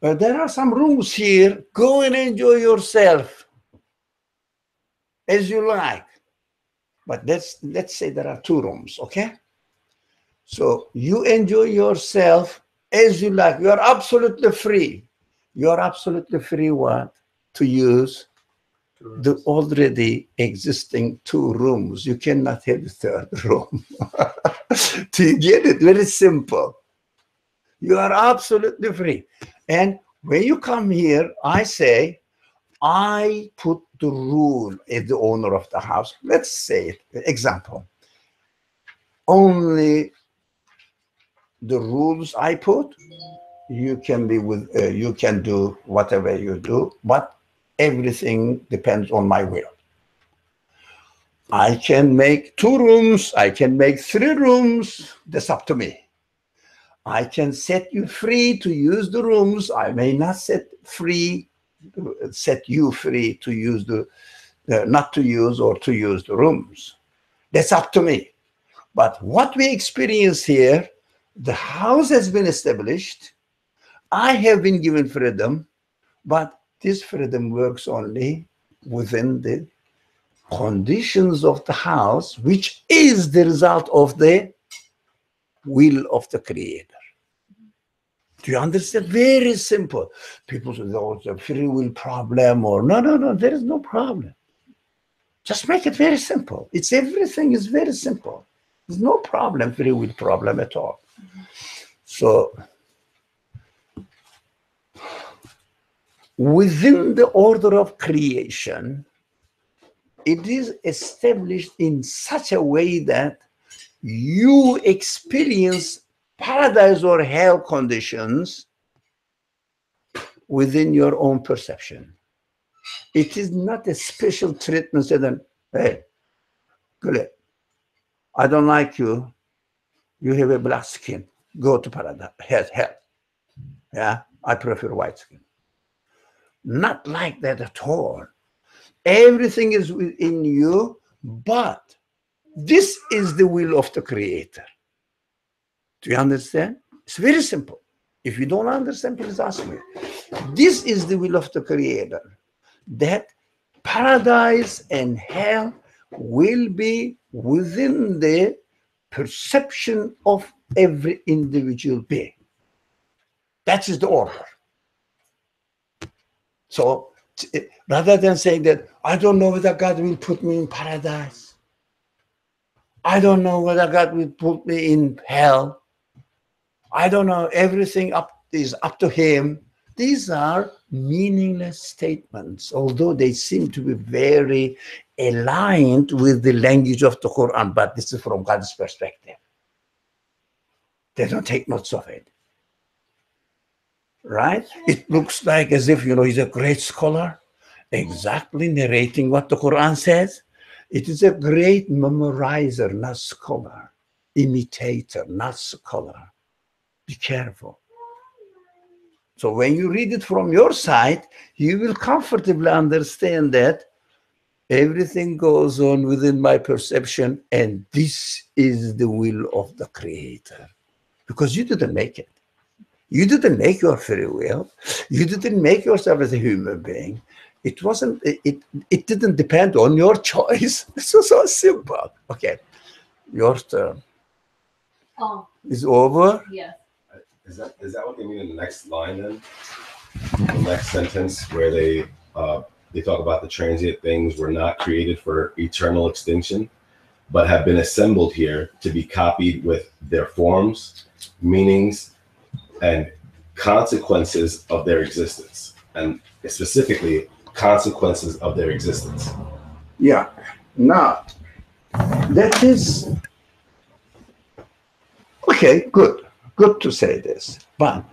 Speaker 1: there are some rooms here, go and enjoy yourself as you like. But let's say there are 2 rooms, okay? So you enjoy yourself as you like. You are absolutely free. You are absolutely free what? To use the already existing 2 rooms. You cannot have the 3rd room. Do you get it? Very simple. You are absolutely free. And when you come here, I say, I put the rule as the owner of the house. Let's say, example, only the rules I put, you can be with, you can do whatever you do, but everything depends on my will. I can make 2 rooms, I can make 3 rooms, that's up to me. I can set you free to use the rooms. I may not set you free to use the, not to use or to use the rooms. That's up to me. But what we experience here, the house has been established. I have been given freedom, but this freedom works only within the conditions of the house, which is the result of the will of the Creator. Do you understand? Very simple. People say, oh, it's a free will problem, or no, there is no problem. Just make it very simple. Everything is very simple. There's no problem, free will problem at all. So within the order of creation, it is established in such a way that you experience paradise or hell conditions within your own perception. It is not a special treatment that, hey, Gule, I don't like you. You have a black skin. Go to paradise, hell. Yeah, I prefer white skin. Not like that at all. Everything is within you, but this is the will of the Creator. Do you understand? It's very simple. If you don't understand, please ask me. This is the will of the Creator, that paradise and hell will be within the perception of every individual being. That is the order. So rather than saying that, I don't know whether God will put me in paradise, I don't know whether God will put me in hell, I don't know, everything is up to Him. These are meaningless statements, although they seem to be very aligned with the language of the Quran, but this is from God's perspective. They don't take notes of it. Right? It looks like as if, he's a great scholar, exactly narrating what the Quran says. It is a great memorizer, not scholar. Imitator, not scholar. Be careful. So when you read it from your side, you will comfortably understand that everything goes on within my perception, and this is the will of the Creator. Because you didn't make it. You didn't make your free will. You didn't make yourself as a human being. It wasn't, it didn't depend on your choice. It's so simple. Okay, your turn.
Speaker 4: Oh,
Speaker 1: Is over?
Speaker 4: yes.
Speaker 7: Is that what they mean in the next line then? The next sentence where they talk about the transient things were not created for eternal extinction, but have been assembled here to be copied with their forms, meanings, and consequences of their existence, and specifically consequences of their existence.
Speaker 1: Yeah. Now, that is okay. Good. Good to say this, but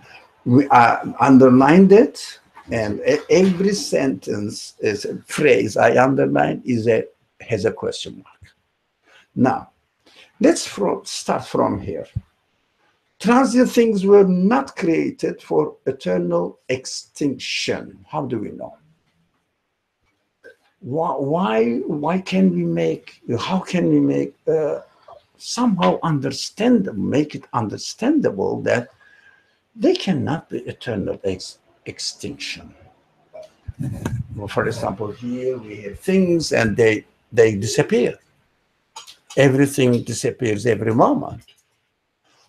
Speaker 1: we underlined it, and every sentence is a phrase I underline has a question mark. Now, let's start from here. Transient things were not created for eternal extinction. How do we know? Why can we make? How can we make somehow make it understandable that they cannot be eternal extinction. Well, for example, here we have things and they disappear. Everything disappears every moment.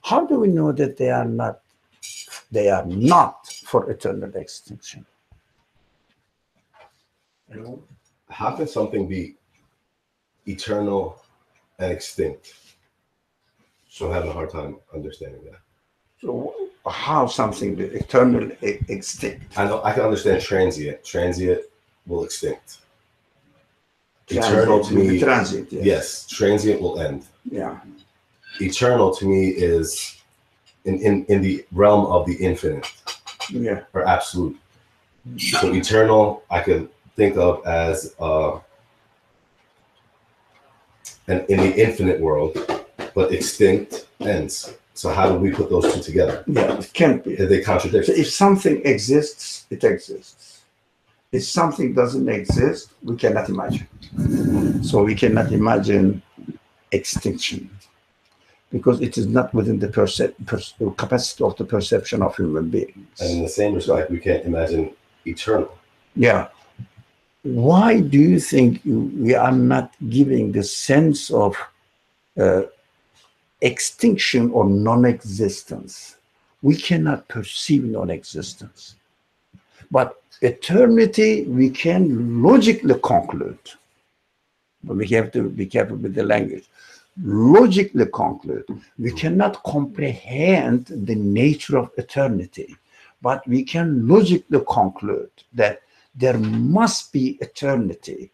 Speaker 1: How do we know that they are not for eternal extinction? You know?
Speaker 7: How can something be eternal and extinct? So I'm having a hard time understanding that.
Speaker 1: So how something be eternal extinct?
Speaker 7: I know I can understand transient. Transient will extinct.
Speaker 1: Transit
Speaker 7: Eternal to
Speaker 1: will be
Speaker 7: me,
Speaker 1: transit,
Speaker 7: yes, transient will end.
Speaker 1: Yeah.
Speaker 7: Eternal to me is in the realm of the infinite
Speaker 1: Yeah.
Speaker 7: or absolute. So eternal, I could think of as in the infinite world, but extinct ends. So how do we put those two together?
Speaker 1: Yeah, it can't be.
Speaker 7: They contradict.
Speaker 1: So if something exists, it exists. If something doesn't exist, we cannot imagine. So we cannot imagine extinction because it is not within the capacity of the perception of human beings.
Speaker 7: And in the same respect, we can't imagine eternal.
Speaker 1: Yeah. Why do you think we are not giving the sense of extinction or non-existence? We cannot perceive non-existence. But eternity, we can logically conclude. But we have to be careful with the language. Logically conclude. We cannot comprehend the nature of eternity, but we can logically conclude that there must be eternity,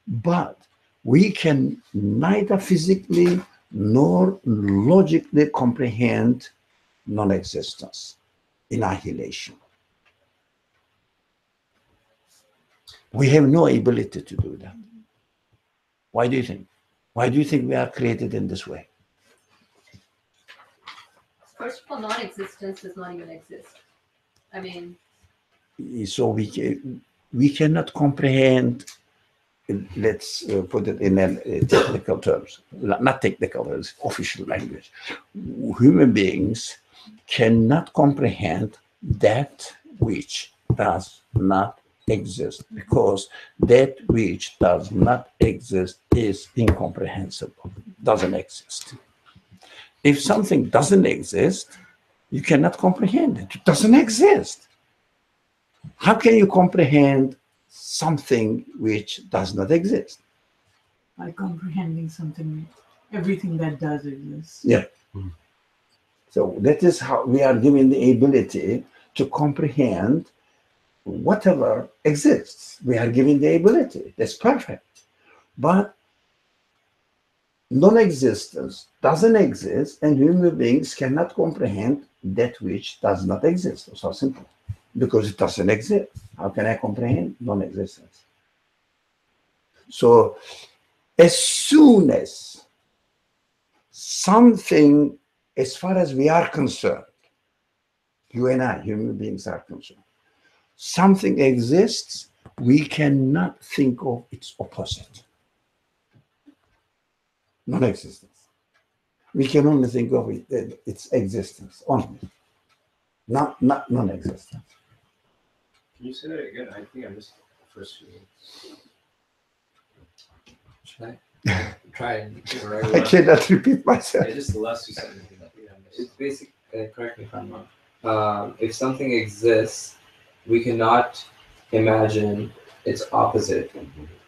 Speaker 1: but we can neither physically nor logically comprehend non-existence, annihilation. We have no ability to do that. Why do you think? Why do you think we are created in this way?
Speaker 4: First of all, non-existence does not even exist. I mean,
Speaker 1: So we cannot comprehend, let's put it in technical terms, not technical terms, official language. Human beings cannot comprehend that which does not exist, because that which does not exist is incomprehensible, doesn't exist. If something doesn't exist, you cannot comprehend it. It doesn't exist. How can you comprehend something which does not exist?
Speaker 8: By comprehending something, everything that does exist.
Speaker 1: Yeah. So that is how we are given the ability to comprehend whatever exists. We are given the ability. That's perfect. But non-existence doesn't exist, and human beings cannot comprehend that which does not exist. It's so simple. Because it doesn't exist. How can I comprehend non-existence? So as soon as something, as far as we are concerned, you and I, human beings are concerned, something exists, we cannot think of its opposite. Non-existence. We can only think of its existence only, not non-existence.
Speaker 5: Can you say that again? I think I missed the first few.
Speaker 3: Should I try and
Speaker 1: I cannot repeat myself.
Speaker 5: Yeah, just the last 2 sentences.
Speaker 3: It's basic. Correct me if I'm wrong. If something exists, we cannot imagine its opposite.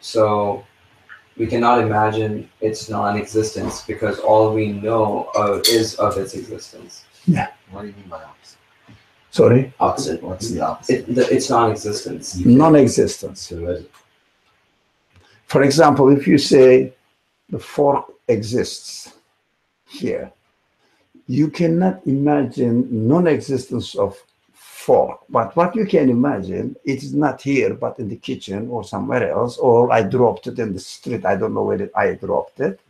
Speaker 3: So we cannot imagine its non-existence because all we know is of its existence.
Speaker 1: Yeah.
Speaker 9: What do you mean by opposite?
Speaker 1: Sorry?
Speaker 9: Opposite? What's the opposite?
Speaker 3: It's non-existence.
Speaker 1: Non-existence. For example, if you say the fork exists here, you cannot imagine non-existence of fork. But what you can imagine, it is not here, but in the kitchen or somewhere else, or I dropped it in the street. I don't know where I dropped it.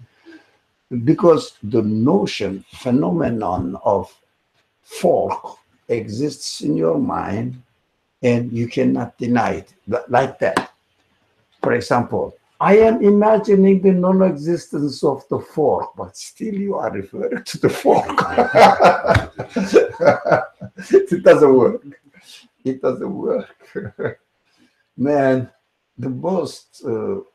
Speaker 1: Because the notion, phenomenon of fork exists in your mind, and you cannot deny it like that. For example, I am imagining the non-existence of the fork, but still you are referring to the fork. It doesn't work. It doesn't work. Man, the most of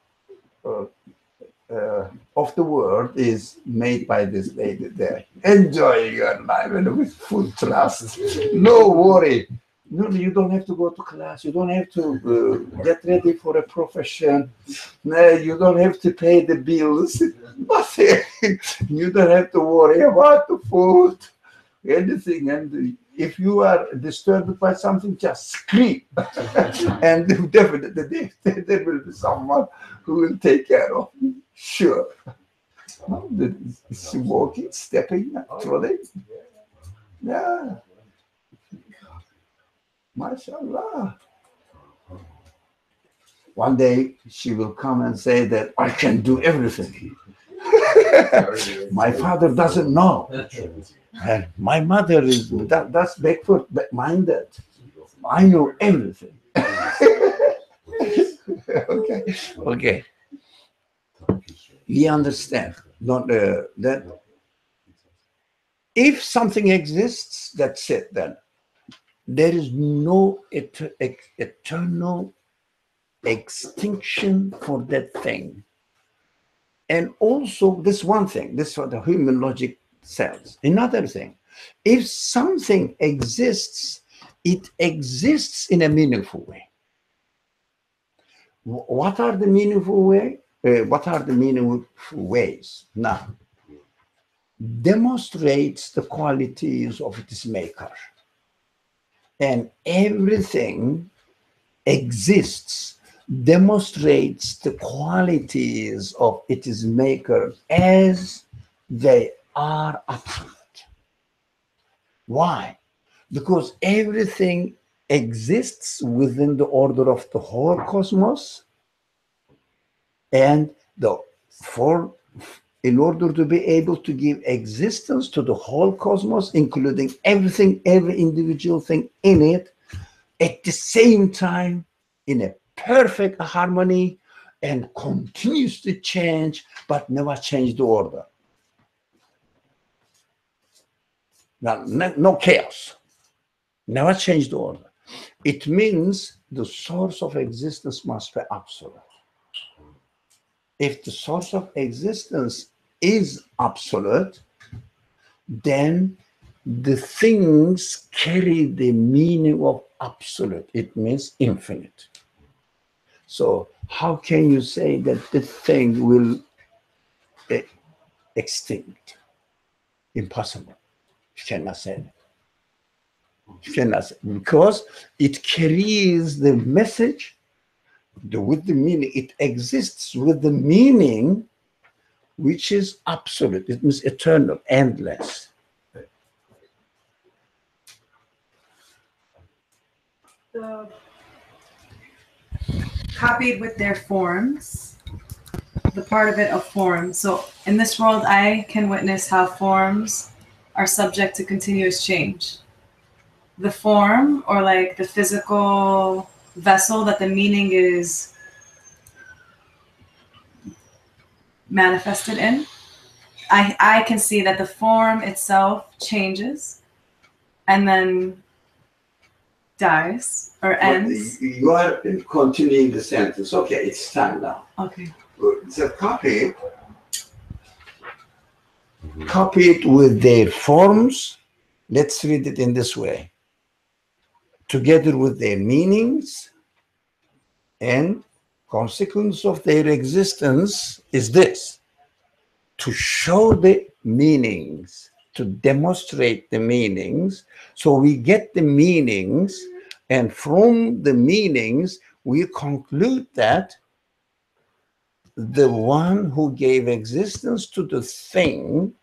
Speaker 1: the world is made by this lady there. Enjoy your life and with full trust. No worry. No, you don't have to go to class. You don't have to get ready for a profession. No, you don't have to pay the bills. Nothing. You don't have to worry about the food, anything. And if you are disturbed by something, just scream. And definitely there will be someone who will take care of you. Sure. Is she walking, stepping, trotting? Yeah. MashaAllah. One day she will come and say that I can do everything. My father doesn't know. And my mother is that's backward-minded. I know everything. Okay. We understand that if something exists, that's it then. There is no eternal extinction for that thing. And also, this one thing, this is what the human logic says. Another thing, if something exists, it exists in a meaningful way. What are the meaningful way? What are the meaningful ways? Now, demonstrates the qualities of its maker. And everything exists, demonstrates the qualities of its maker as they are absolute. Why? Because everything exists within the order of the whole cosmos, and in order to be able to give existence to the whole cosmos, including everything, every individual thing in it, at the same time, in a perfect harmony, and continues to change, but never change the order. Now, no chaos. Never change the order. It means the source of existence must be absolute. If the source of existence is absolute, then the things carry the meaning of absolute. It means infinite. So how can you say that the thing will extinct? Impossible. You cannot say that. You cannot say, because it carries the message with the meaning. It exists with the meaning which is absolute. It means eternal, endless.
Speaker 10: So, copied with their forms, the part of it of forms. So in this world, I can witness how forms are subject to continuous change. The form, or like the physical vessel that the meaning is manifested in, I can see that the form itself changes and then dies or ends.
Speaker 1: You are continuing the sentence. Okay, it's time now.
Speaker 10: Okay.
Speaker 1: So copy it with their forms. Let's read it in this way. Together with their meanings, and consequence of their existence is this: to show the meanings, to demonstrate the meanings. So we get the meanings, and from the meanings we conclude that the one who gave existence to the thing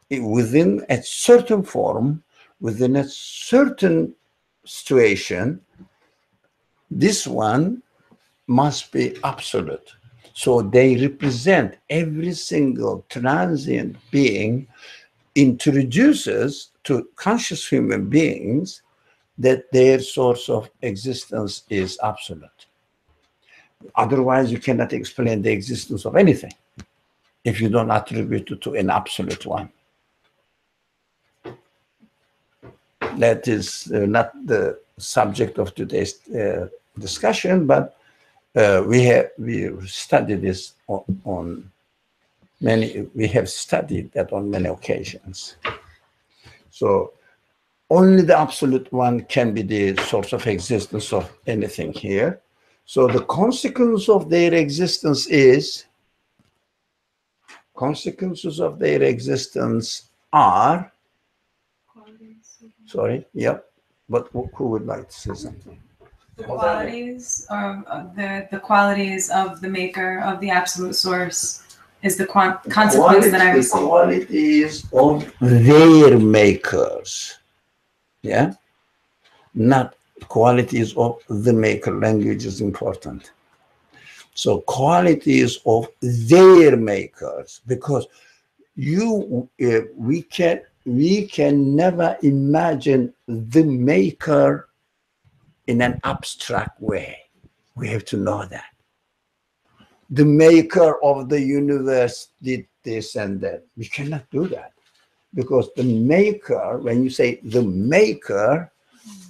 Speaker 1: within a certain form, within a certain situation, this one must be absolute. So they represent every single transient being, introduces to conscious human beings that their source of existence is absolute. Otherwise, you cannot explain the existence of anything if you don't attribute it to an absolute one. That is not the subject of today's discussion, but we studied this on many. We have studied that on many occasions. So only the absolute one can be the source of existence of anything here. So the consequence of their existence is, consequences of their existence are, sorry, yep, but who would like to say something?
Speaker 10: The qualities of the qualities of the maker, of the absolute source, is the consequence that I
Speaker 1: The
Speaker 10: receive.
Speaker 1: qualities of their makers, yeah, not qualities of the maker. Language is important. So qualities of their makers, because we can never imagine the maker in an abstract way. We have to know that. The maker of the universe did this and that. We cannot do that. Because the maker, when you say the maker,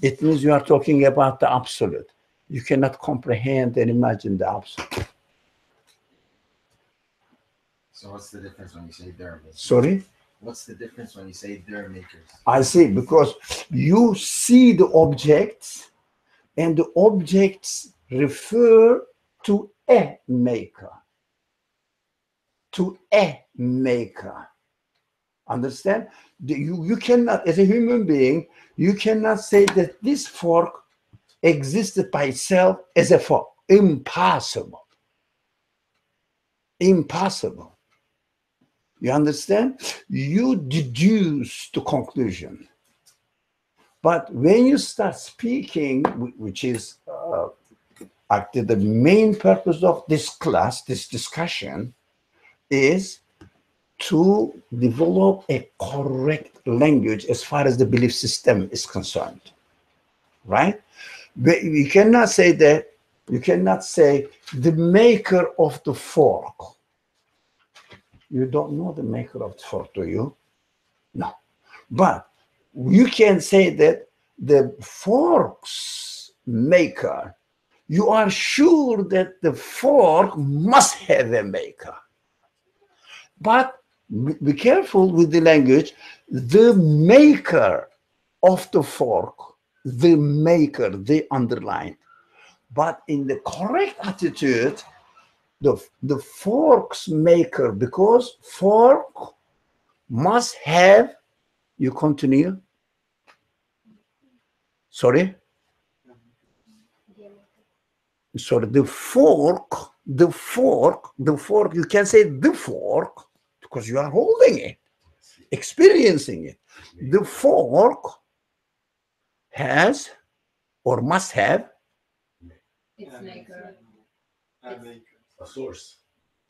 Speaker 1: it means you are talking about the absolute. You cannot comprehend and imagine the absolute.
Speaker 9: So what's the difference when you say they're makers?
Speaker 1: Sorry?
Speaker 9: What's the difference when you say they're makers?
Speaker 1: I see, because you see the objects, and the objects refer to a maker. To a maker. Understand? You cannot, as a human being, you cannot say that this fork existed by itself as a fork. Impossible. Impossible. You understand? You deduce the conclusion. But when you start speaking, which is actually the main purpose of this class, this discussion, is to develop a correct language as far as the belief system is concerned, right? But you cannot say that, you cannot say the maker of the fork. You don't know the maker of the fork, do you? No. But you can say that the fork's maker, you are sure that the fork must have a maker. But be careful with the language. The maker of the fork, the maker, they underline. But in the correct attitude, the fork's maker, because fork must have, you continue? Sorry? Sorry, the fork, you can say the fork because you are holding it, experiencing it. The fork has or must have
Speaker 4: Its maker.
Speaker 7: A source.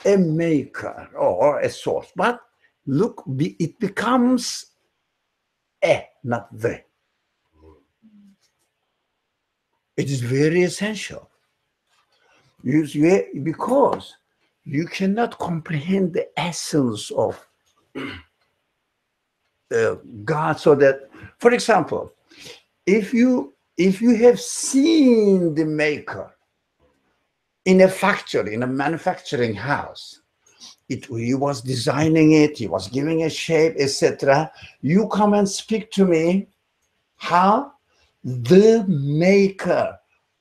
Speaker 1: a maker or a source. But look, it becomes a, not the. It is very essential. Because you cannot comprehend the essence of God. So that, for example, if you have seen the maker in a factory, in a manufacturing house, he was designing it, he was giving a shape, etc. You come and speak to me how the maker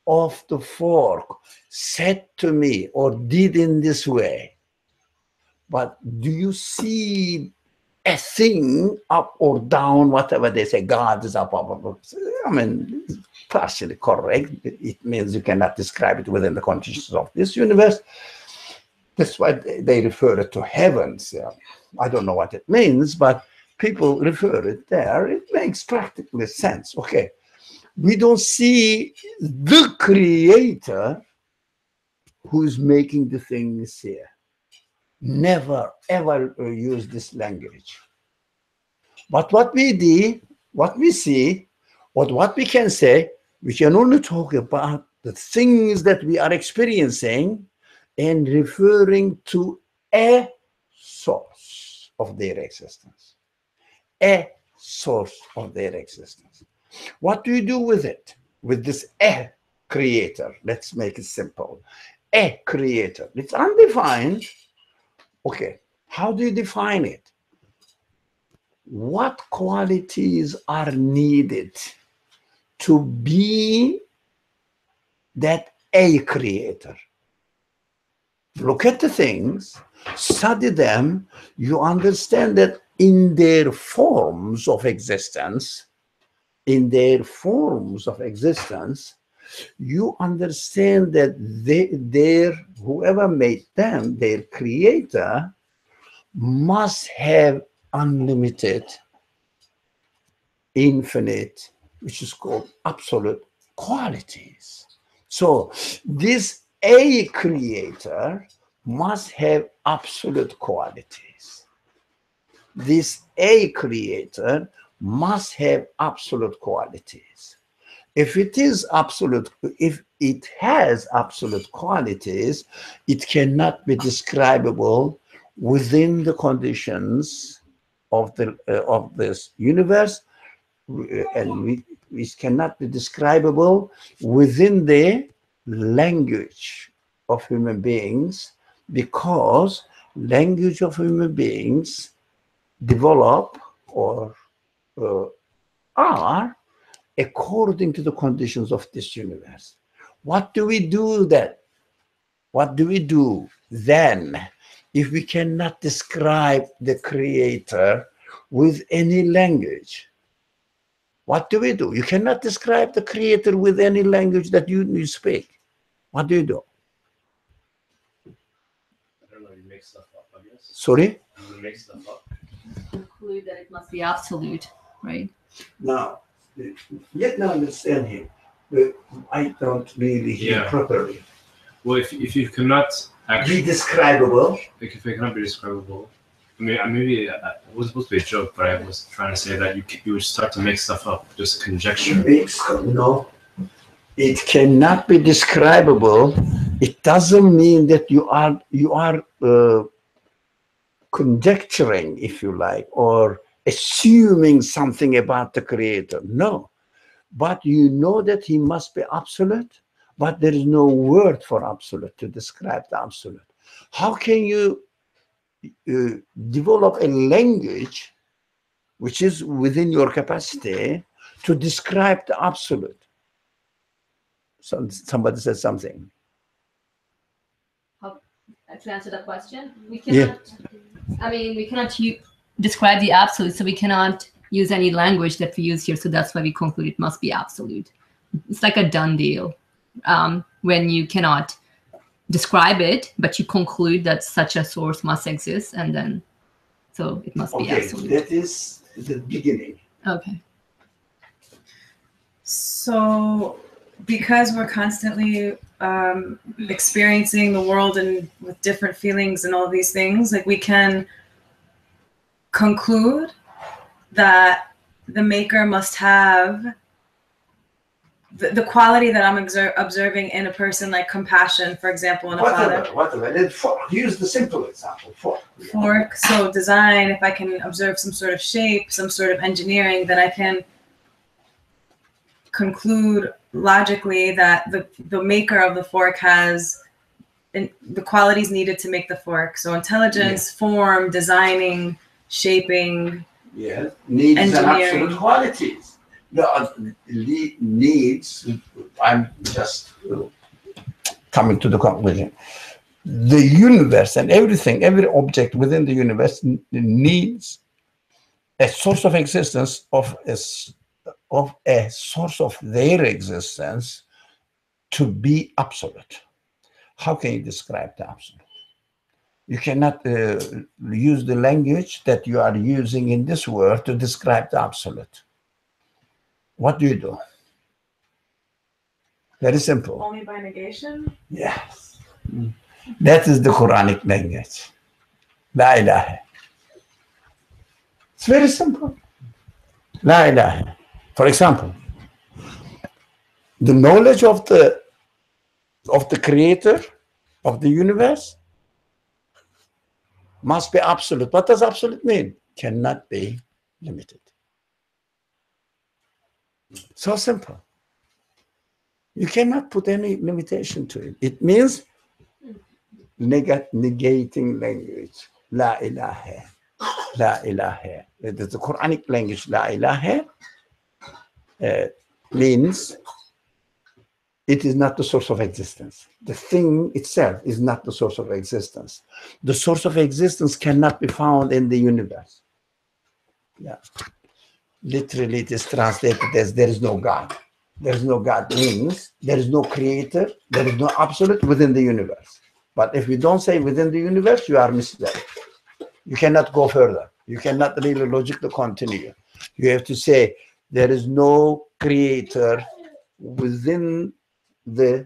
Speaker 1: of the fork said to me or did in this way. But do you see a thing up or down, whatever they say, God is up, I mean, partially correct. It means you cannot describe it within the conditions of this universe. That's why they refer it to heavens. I don't know what it means, but people refer it there. It makes practically sense. Okay. We don't see the creator who's making the things here. Never, ever use this language. But what we do, what we see, what we can say, we can only talk about the things that we are experiencing and referring to a source of their existence. A source of their existence. What do you do with it? With this a creator? Let's make it simple. A creator. It's undefined. Okay. How do you define it? What qualities are needed to be that a creator? Look at the things, study them, you understand that in their forms of existence, you understand that whoever made them, their creator, must have unlimited, infinite, which is called absolute qualities. So this a creator must have absolute qualities. This a creator must have absolute qualities. If it has absolute qualities, it cannot be describable within the conditions of this universe, and it cannot be describable within the language of human beings, because language of human beings develop or are according to the conditions of this universe. What do we do then? What do we do then if we cannot describe the creator with any language? What do we do? You cannot describe the creator with any language that you speak. What do you do?
Speaker 11: I don't know, you make stuff up, I guess.
Speaker 1: Sorry?
Speaker 11: You make stuff up.
Speaker 4: Conclude that it must be absolute, right?
Speaker 1: Now, let me understand him. But I don't really hear properly.
Speaker 11: Well, if you cannot actually
Speaker 1: be describable,
Speaker 11: like if it cannot be describable, I mean, maybe it was supposed to be a joke, but I was trying to say that you would start to make stuff up, just conjecture.
Speaker 1: No, it cannot be describable. It doesn't mean that you are conjecturing, if you like, or assuming something about the creator. No, but you know that he must be absolute, but there is no word for absolute to describe the absolute. How can you develop a language which is within your capacity to describe the absolute? Somebody said something.
Speaker 4: To answer the question, we cannot. I mean, we cannot describe the absolute, so we cannot use any language that we use here. So that's why we conclude it must be absolute. It's like a done deal. When you cannot describe it, but you conclude that such a source must exist, and then so it must be absolute.
Speaker 1: That is the beginning.
Speaker 4: Okay.
Speaker 10: So because we're constantly experiencing the world and with different feelings and all these things, like we can conclude that the maker must have the quality that I'm observing in a person, like compassion, for example, in a father.
Speaker 1: Whatever. Use the simple example.
Speaker 10: Fork. So design, if I can observe some sort of shape, some sort of engineering, then I can conclude logically that the maker of the fork has the qualities needed to make the fork. So intelligence, form, designing, shaping,
Speaker 1: needs and
Speaker 10: engineering.
Speaker 1: absolute qualities. Needs, I'm just coming to the conclusion. The universe and everything, every object within the universe needs a source of existence of a source of their existence to be absolute. How can you describe the absolute? You cannot use the language that you are using in this world to describe the absolute. What do you do? Very simple.
Speaker 10: Only by negation?
Speaker 1: Yes. That is the Quranic language. La ilaha. It's very simple. La ilaha. For example, the knowledge of the of the creator of the universe must be absolute. What does absolute mean? Cannot be limited. So simple. You cannot put any limitation to it. It means negating language. La ilaha. La ilaha. The Quranic language, la ilaha, means it is not the source of existence. The thing itself is not the source of existence. The source of existence cannot be found in the universe. Yeah. Literally, it is translated as there is no God. There is no God means there is no creator, there is no absolute within the universe. But if we don't say within the universe, you are misled. You cannot go further. You cannot really logically continue. You have to say there is no creator within the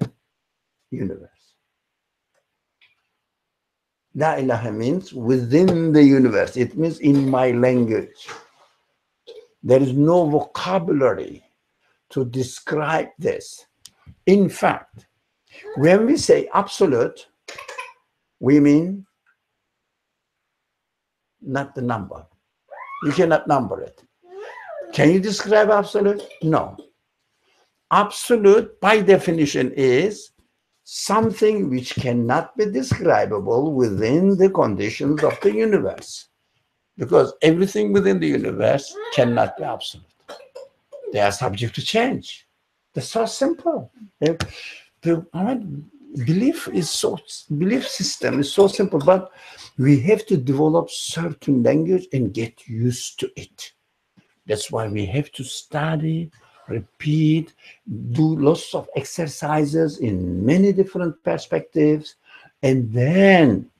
Speaker 1: universe. La ilaha means within the universe. It means in my language. There is no vocabulary to describe this. In fact, when we say absolute, we mean not the number. You cannot number it. Can you describe absolute? No. Absolute, by definition, is something which cannot be describable within the conditions of the universe. Because everything within the universe cannot be absolute. They are subject to change. That's so simple. Belief system is so simple, but we have to develop certain language and get used to it. That's why we have to study, repeat, do lots of exercises in many different perspectives, and then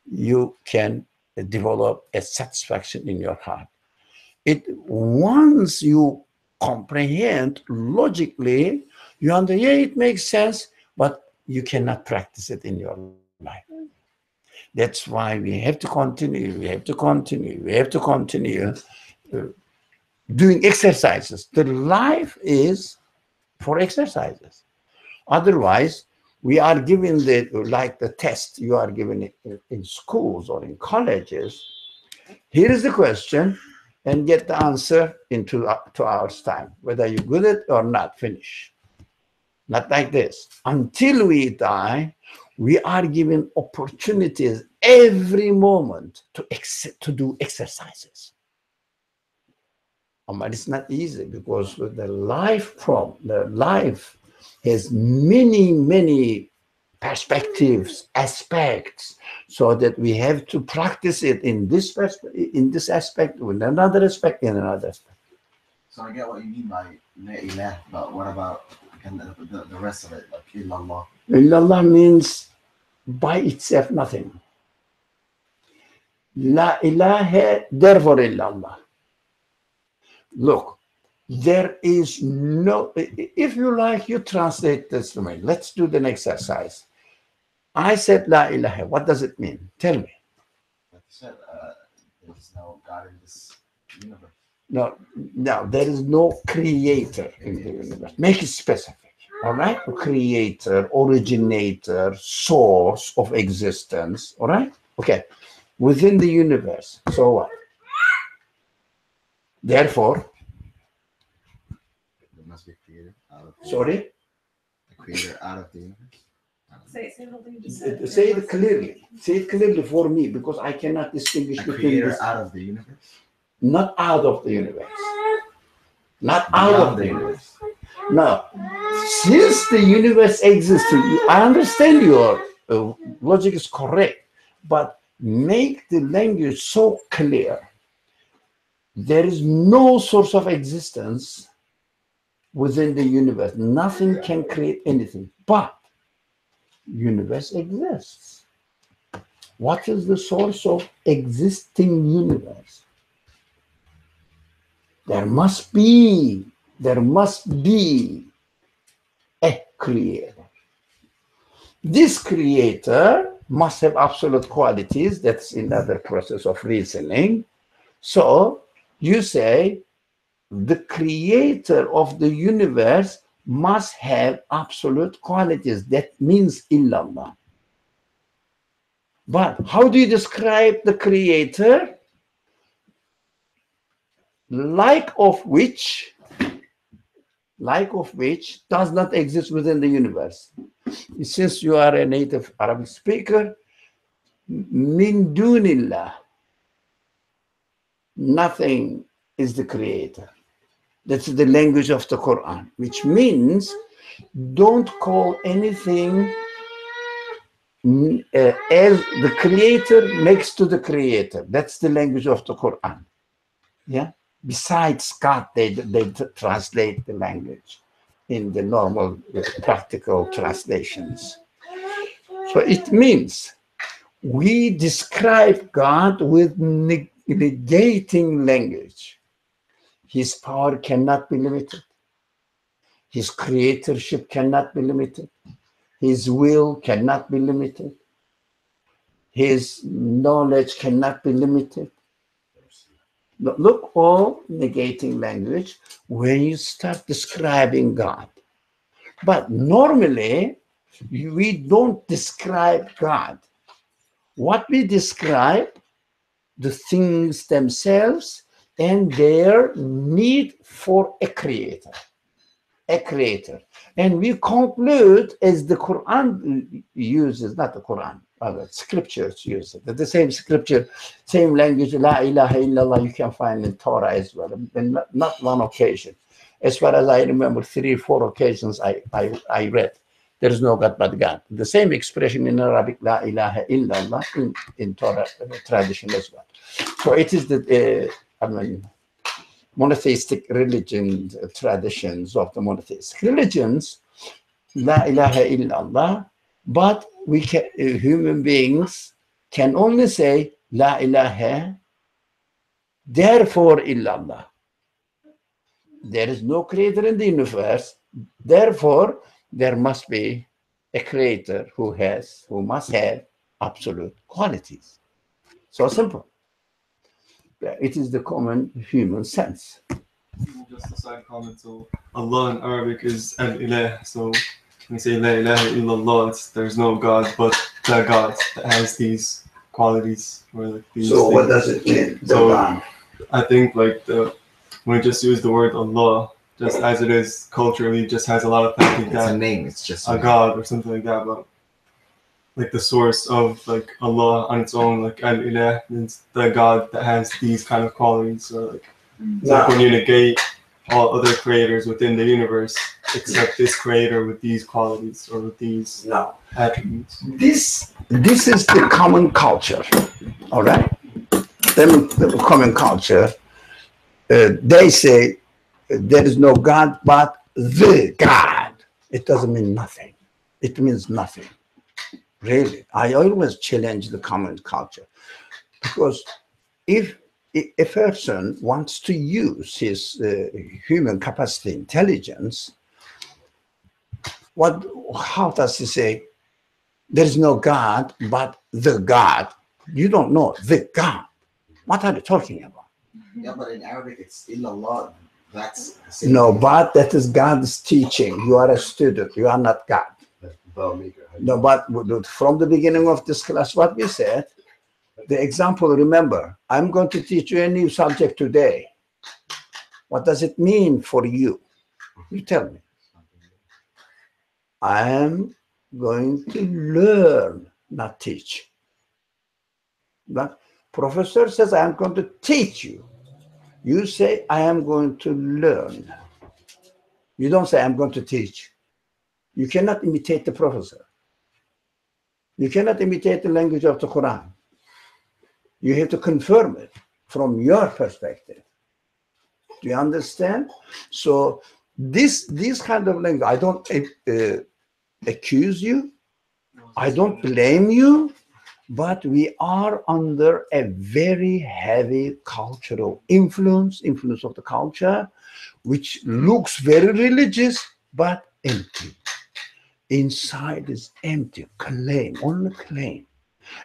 Speaker 1: you can develop a satisfaction in your heart. Once you comprehend logically, you understand, yeah, it makes sense, but you cannot practice it in your life. That's why we have to continue, we have to continue, we have to continue doing exercises. The life is for exercises. Otherwise, we are given the test you are given in schools or in colleges. Here is the question, and get the answer in 2 hours time, whether you're good at it or not, finish. Not like this. Until we die, we are given opportunities every moment to do exercises. But it's not easy because the life has many perspectives, aspects, so that we have to practice it in this aspect, in another aspect, in another aspect.
Speaker 9: So I get what you mean by la ilah, but what about the rest of it, like illallah?
Speaker 1: Illallah means by itself nothing. La ilaha, therefore illallah. Look, there is no, if you like, you translate this to me. Let's do the exercise. I said La ilaha. What does it mean? Tell me.
Speaker 9: Like you said, there's no God in this universe.
Speaker 1: No, there is no creator in the universe. Make it specific, all right? Creator, originator, source of existence, all right? Okay, within the universe. So what? Therefore,
Speaker 9: there must be a creator out of
Speaker 1: sorry?
Speaker 9: A creator out of the universe.
Speaker 1: Say it clearly. Say it clearly for me, because I cannot distinguish between
Speaker 9: creator
Speaker 1: this.
Speaker 9: Out of the universe?
Speaker 1: Not out of the universe. Not out of the universe. Now, since the universe exists, I understand your logic is correct, but make the language so clear. There is no source of existence within the universe. Nothing can create anything, but universe exists. What is the source of existing universe? There must be a creator. This creator must have absolute qualities. That's another process of reasoning. So you say the creator of the universe must have absolute qualities. That means illallah. But how do you describe the creator? Like of which does not exist within the universe. Since you are a native Arabic speaker, min dunillah, nothing is the creator. That's the language of the Quran, which means don't call anything as the creator next to the creator. That's the language of the Quran. Yeah. Besides God, they translate the language in the normal practical translations. So it means we describe God with negating language. His power cannot be limited. His creatorship cannot be limited. His will cannot be limited. His knowledge cannot be limited. Look, all negating language when you start describing God. But normally, we don't describe God. What we describe, the things themselves and their need for a creator. A creator. And we conclude, as the Quran uses, not the Quran, other scriptures use it. The same scripture, same language, La ilaha illallah, you can find in Torah as well, and not one occasion. As far as I remember, 3 or 4 occasions I read, there is no God but God. The same expression in Arabic, La ilaha illallah, in Torah tradition as well. So it is the monotheistic religion traditions of the monotheistic religions, La ilaha illallah, but we can, human beings can only say La ilaha, therefore illallah. There is no creator in the universe, therefore there must be a creator who must have absolute qualities. So simple. It is the common human sense.
Speaker 5: Just a side comment. So Allah in Arabic is al-ilah. So when we say la ilaha illallah, there's no God but the God that has these qualities. Or like these
Speaker 1: so
Speaker 5: things.
Speaker 1: What does it mean?
Speaker 5: So I think like when we just use the word Allah, just as it is culturally, just has a lot of things.
Speaker 9: It's a name. It's just
Speaker 5: a God or something like that. But like the source of like Allah on its own, like al-ilah, means the God that has these kind of qualities. So like when you negate all other creators within the universe except this creator with these qualities or with these attributes.
Speaker 1: This is the common culture, all right? The common culture, they say there is no God but the God. It doesn't mean nothing. It means nothing. Really, I always challenge the common culture, because if a person wants to use his human capacity, intelligence, how does he say, there is no God but the God? You don't know the God. What are you talking about?
Speaker 9: Yeah, but in Arabic it's illallah. That's the
Speaker 1: same no, thing. But that is God's teaching. You are a student. You are not God. No, but from the beginning of this class, what we said, the example, remember, I'm going to teach you a new subject today. What does it mean for you? You tell me. I am going to learn, not teach. But professor says, I am going to teach you. You say, I am going to learn. You don't say, I'm going to teach. You cannot imitate the professor. You cannot imitate the language of the Quran. You have to confirm it from your perspective. Do you understand? So this kind of language, I don't accuse you. I don't blame you. But we are under a very heavy cultural influence of the culture, which looks very religious, but empty. Inside is empty, claim, only claim.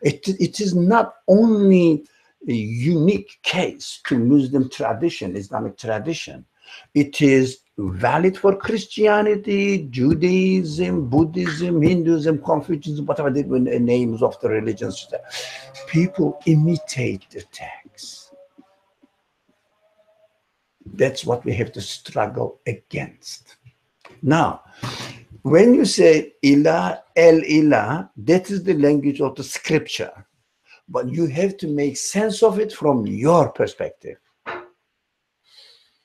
Speaker 1: It is not only a unique case to Muslim tradition, Islamic tradition. It is valid for Christianity, Judaism, Buddhism, Hinduism, Confucianism, whatever the names of the religions. People imitate the text. That's what we have to struggle against. Now, when you say ilah, el ilah, that is the language of the scripture. But you have to make sense of it from your perspective.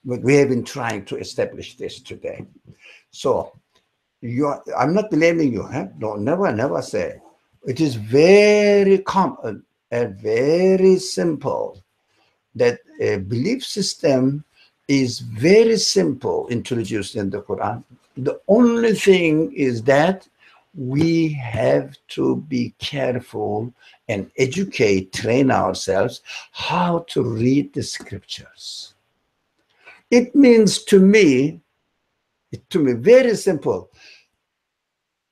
Speaker 1: But we have been trying to establish this today. So I'm not blaming you. Huh? No, never say. It is very common and very simple that a belief system is very simple introduced in the Quran. The only thing is that we have to be careful and educate, train ourselves how to read the scriptures. It means to me, very simple.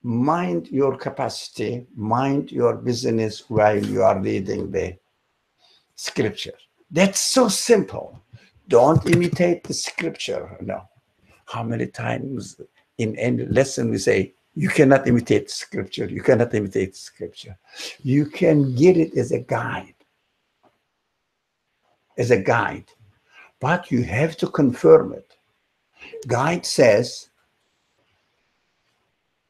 Speaker 1: Mind your capacity, mind your business while you are reading the scripture. That's so simple. Don't imitate the scripture. No. How many times in any lesson we say, you cannot imitate scripture. You cannot imitate scripture. You can get it as a guide. As a guide. But you have to confirm it. Guide says,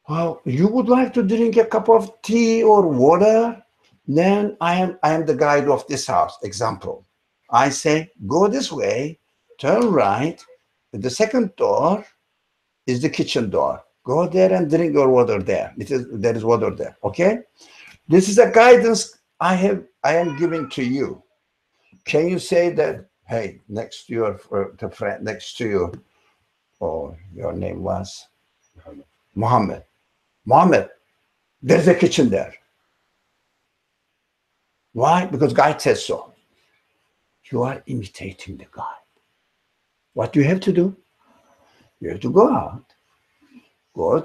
Speaker 1: well, you would like to drink a cup of tea or water? Then I am the guide of this house. Example. I say, go this way, turn right. The second door is the kitchen door. Go there and drink your water there. There is water there. Okay? This is a guidance I am giving to you. Can you say that, hey, next to your the friend next to you, oh, your name was Muhammad. Muhammad, there's a kitchen there. Why? Because guide says so. You are imitating the guide. What do you have to do? You have to go out, go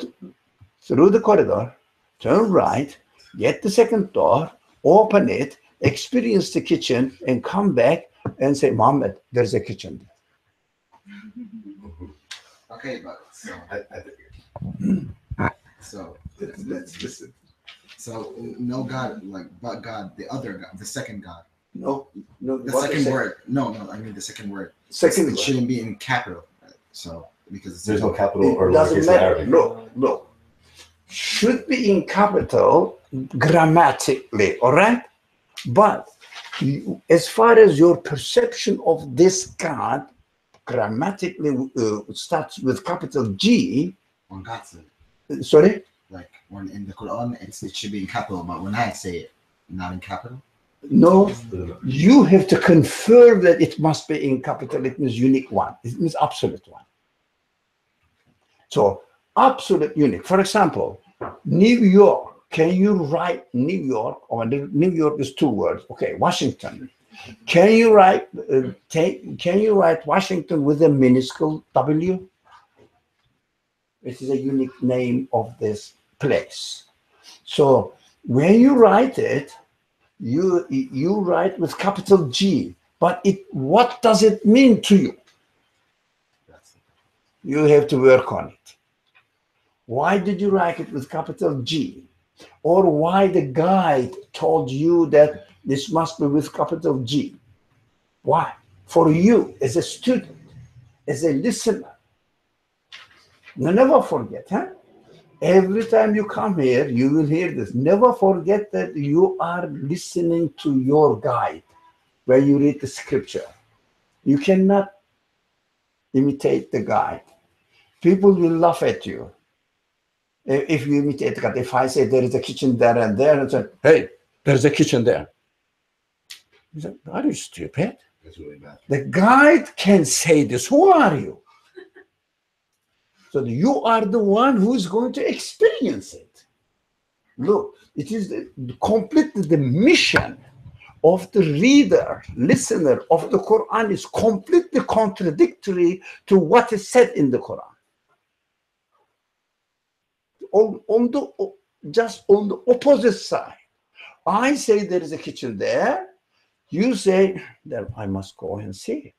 Speaker 1: through the corridor, turn right, get the second door, open it, experience the kitchen, and come back and say, Muhammad, there's a kitchen there.
Speaker 9: Okay, but so let's listen. So no God, but God, the other God, the second God.
Speaker 1: No.
Speaker 9: The second word. No, I mean the second word.
Speaker 1: It
Speaker 9: shouldn't be in capital. So because
Speaker 7: there's no capital or
Speaker 1: doesn't matter.
Speaker 7: Arabic.
Speaker 1: No. Should be in capital grammatically, all right? But as far as your perception of this God grammatically starts with capital G.
Speaker 9: When God said.
Speaker 1: Sorry?
Speaker 9: Like when in the Quran, it should be in capital, but when I say it, not in capital.
Speaker 1: No, you have to confirm that it must be in capital. It means unique one. It means absolute one. So absolute unique. For example, New York. Can you write New York? Or New York is two words. Okay, Washington. Can you write? Can you write Washington with a minuscule W? It is a unique name of this place. So when you write it, you write with capital G, but what does it mean to you? You have to work on it. Why did you write it with capital G? Or why the guide told you that this must be with capital G? Why? For you as a student, as a listener. Now, never forget, huh? Every time you come here, you will hear this. Never forget that you are listening to your guide when you read the scripture. You cannot imitate the guide. People will laugh at you if you imitate the guide. If I say there is a kitchen there and there, and say, hey, there's a kitchen there. You say, are you stupid?
Speaker 7: That's really bad.
Speaker 1: The guide can say this. Who are you? So you are the one who is going to experience it. Look, it is completely the mission of the reader, listener of the Quran is completely contradictory to what is said in the Quran. Just on the opposite side, I say there is a kitchen there. You say that I must go and see it.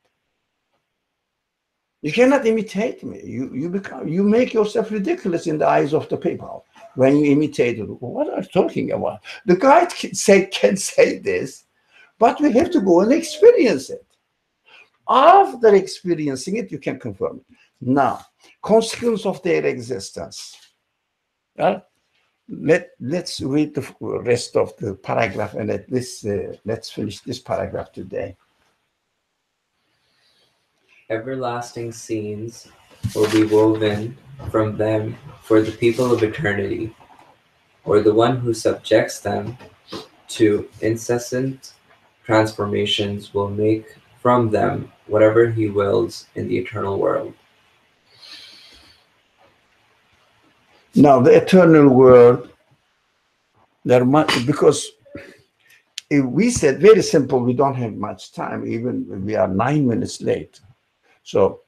Speaker 1: You cannot imitate me. You make yourself ridiculous in the eyes of the people when you imitate it. What are you talking about? The guy can say this, but we have to go and experience it. After experiencing it, you can confirm it. Now, consequence of their existence. Let's read the rest of the paragraph, and let's finish this paragraph today.
Speaker 3: Everlasting scenes will be woven from them for the people of eternity, or the one who subjects them to incessant transformations will make from them whatever he wills in the eternal world.
Speaker 1: Now, the eternal world, because if we said very simple, we don't have much time, even we are 9 minutes late. So,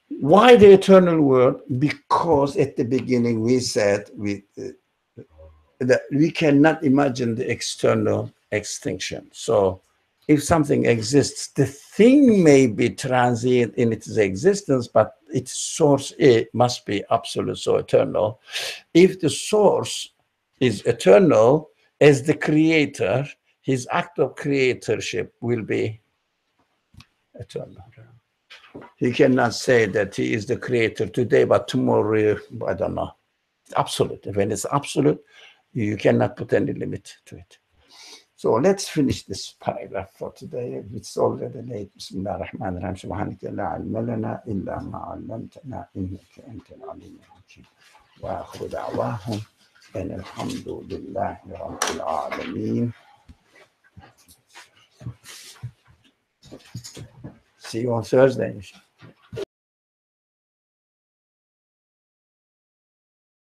Speaker 1: why the eternal world? Because at the beginning we said that we cannot imagine the external extinction. So, if something exists, the thing may be transient in its existence, but its source must be absolute, so eternal. If the source is eternal, as the creator, his act of creatorship will be eternal. He cannot say that he is the creator today, but tomorrow, I don't know. It's absolute. When it's absolute, you cannot put any limit to it. So let's finish this paragraph for today. It's already late. Bismillah ar-Rahman ar-Rahim. Subhanaka la ilma lana illa ma 'allamtana innaka antal alim al-hakim. Wa akhiru da'wahum an alhamdulillahi rabbil alamin. See you on Thursday.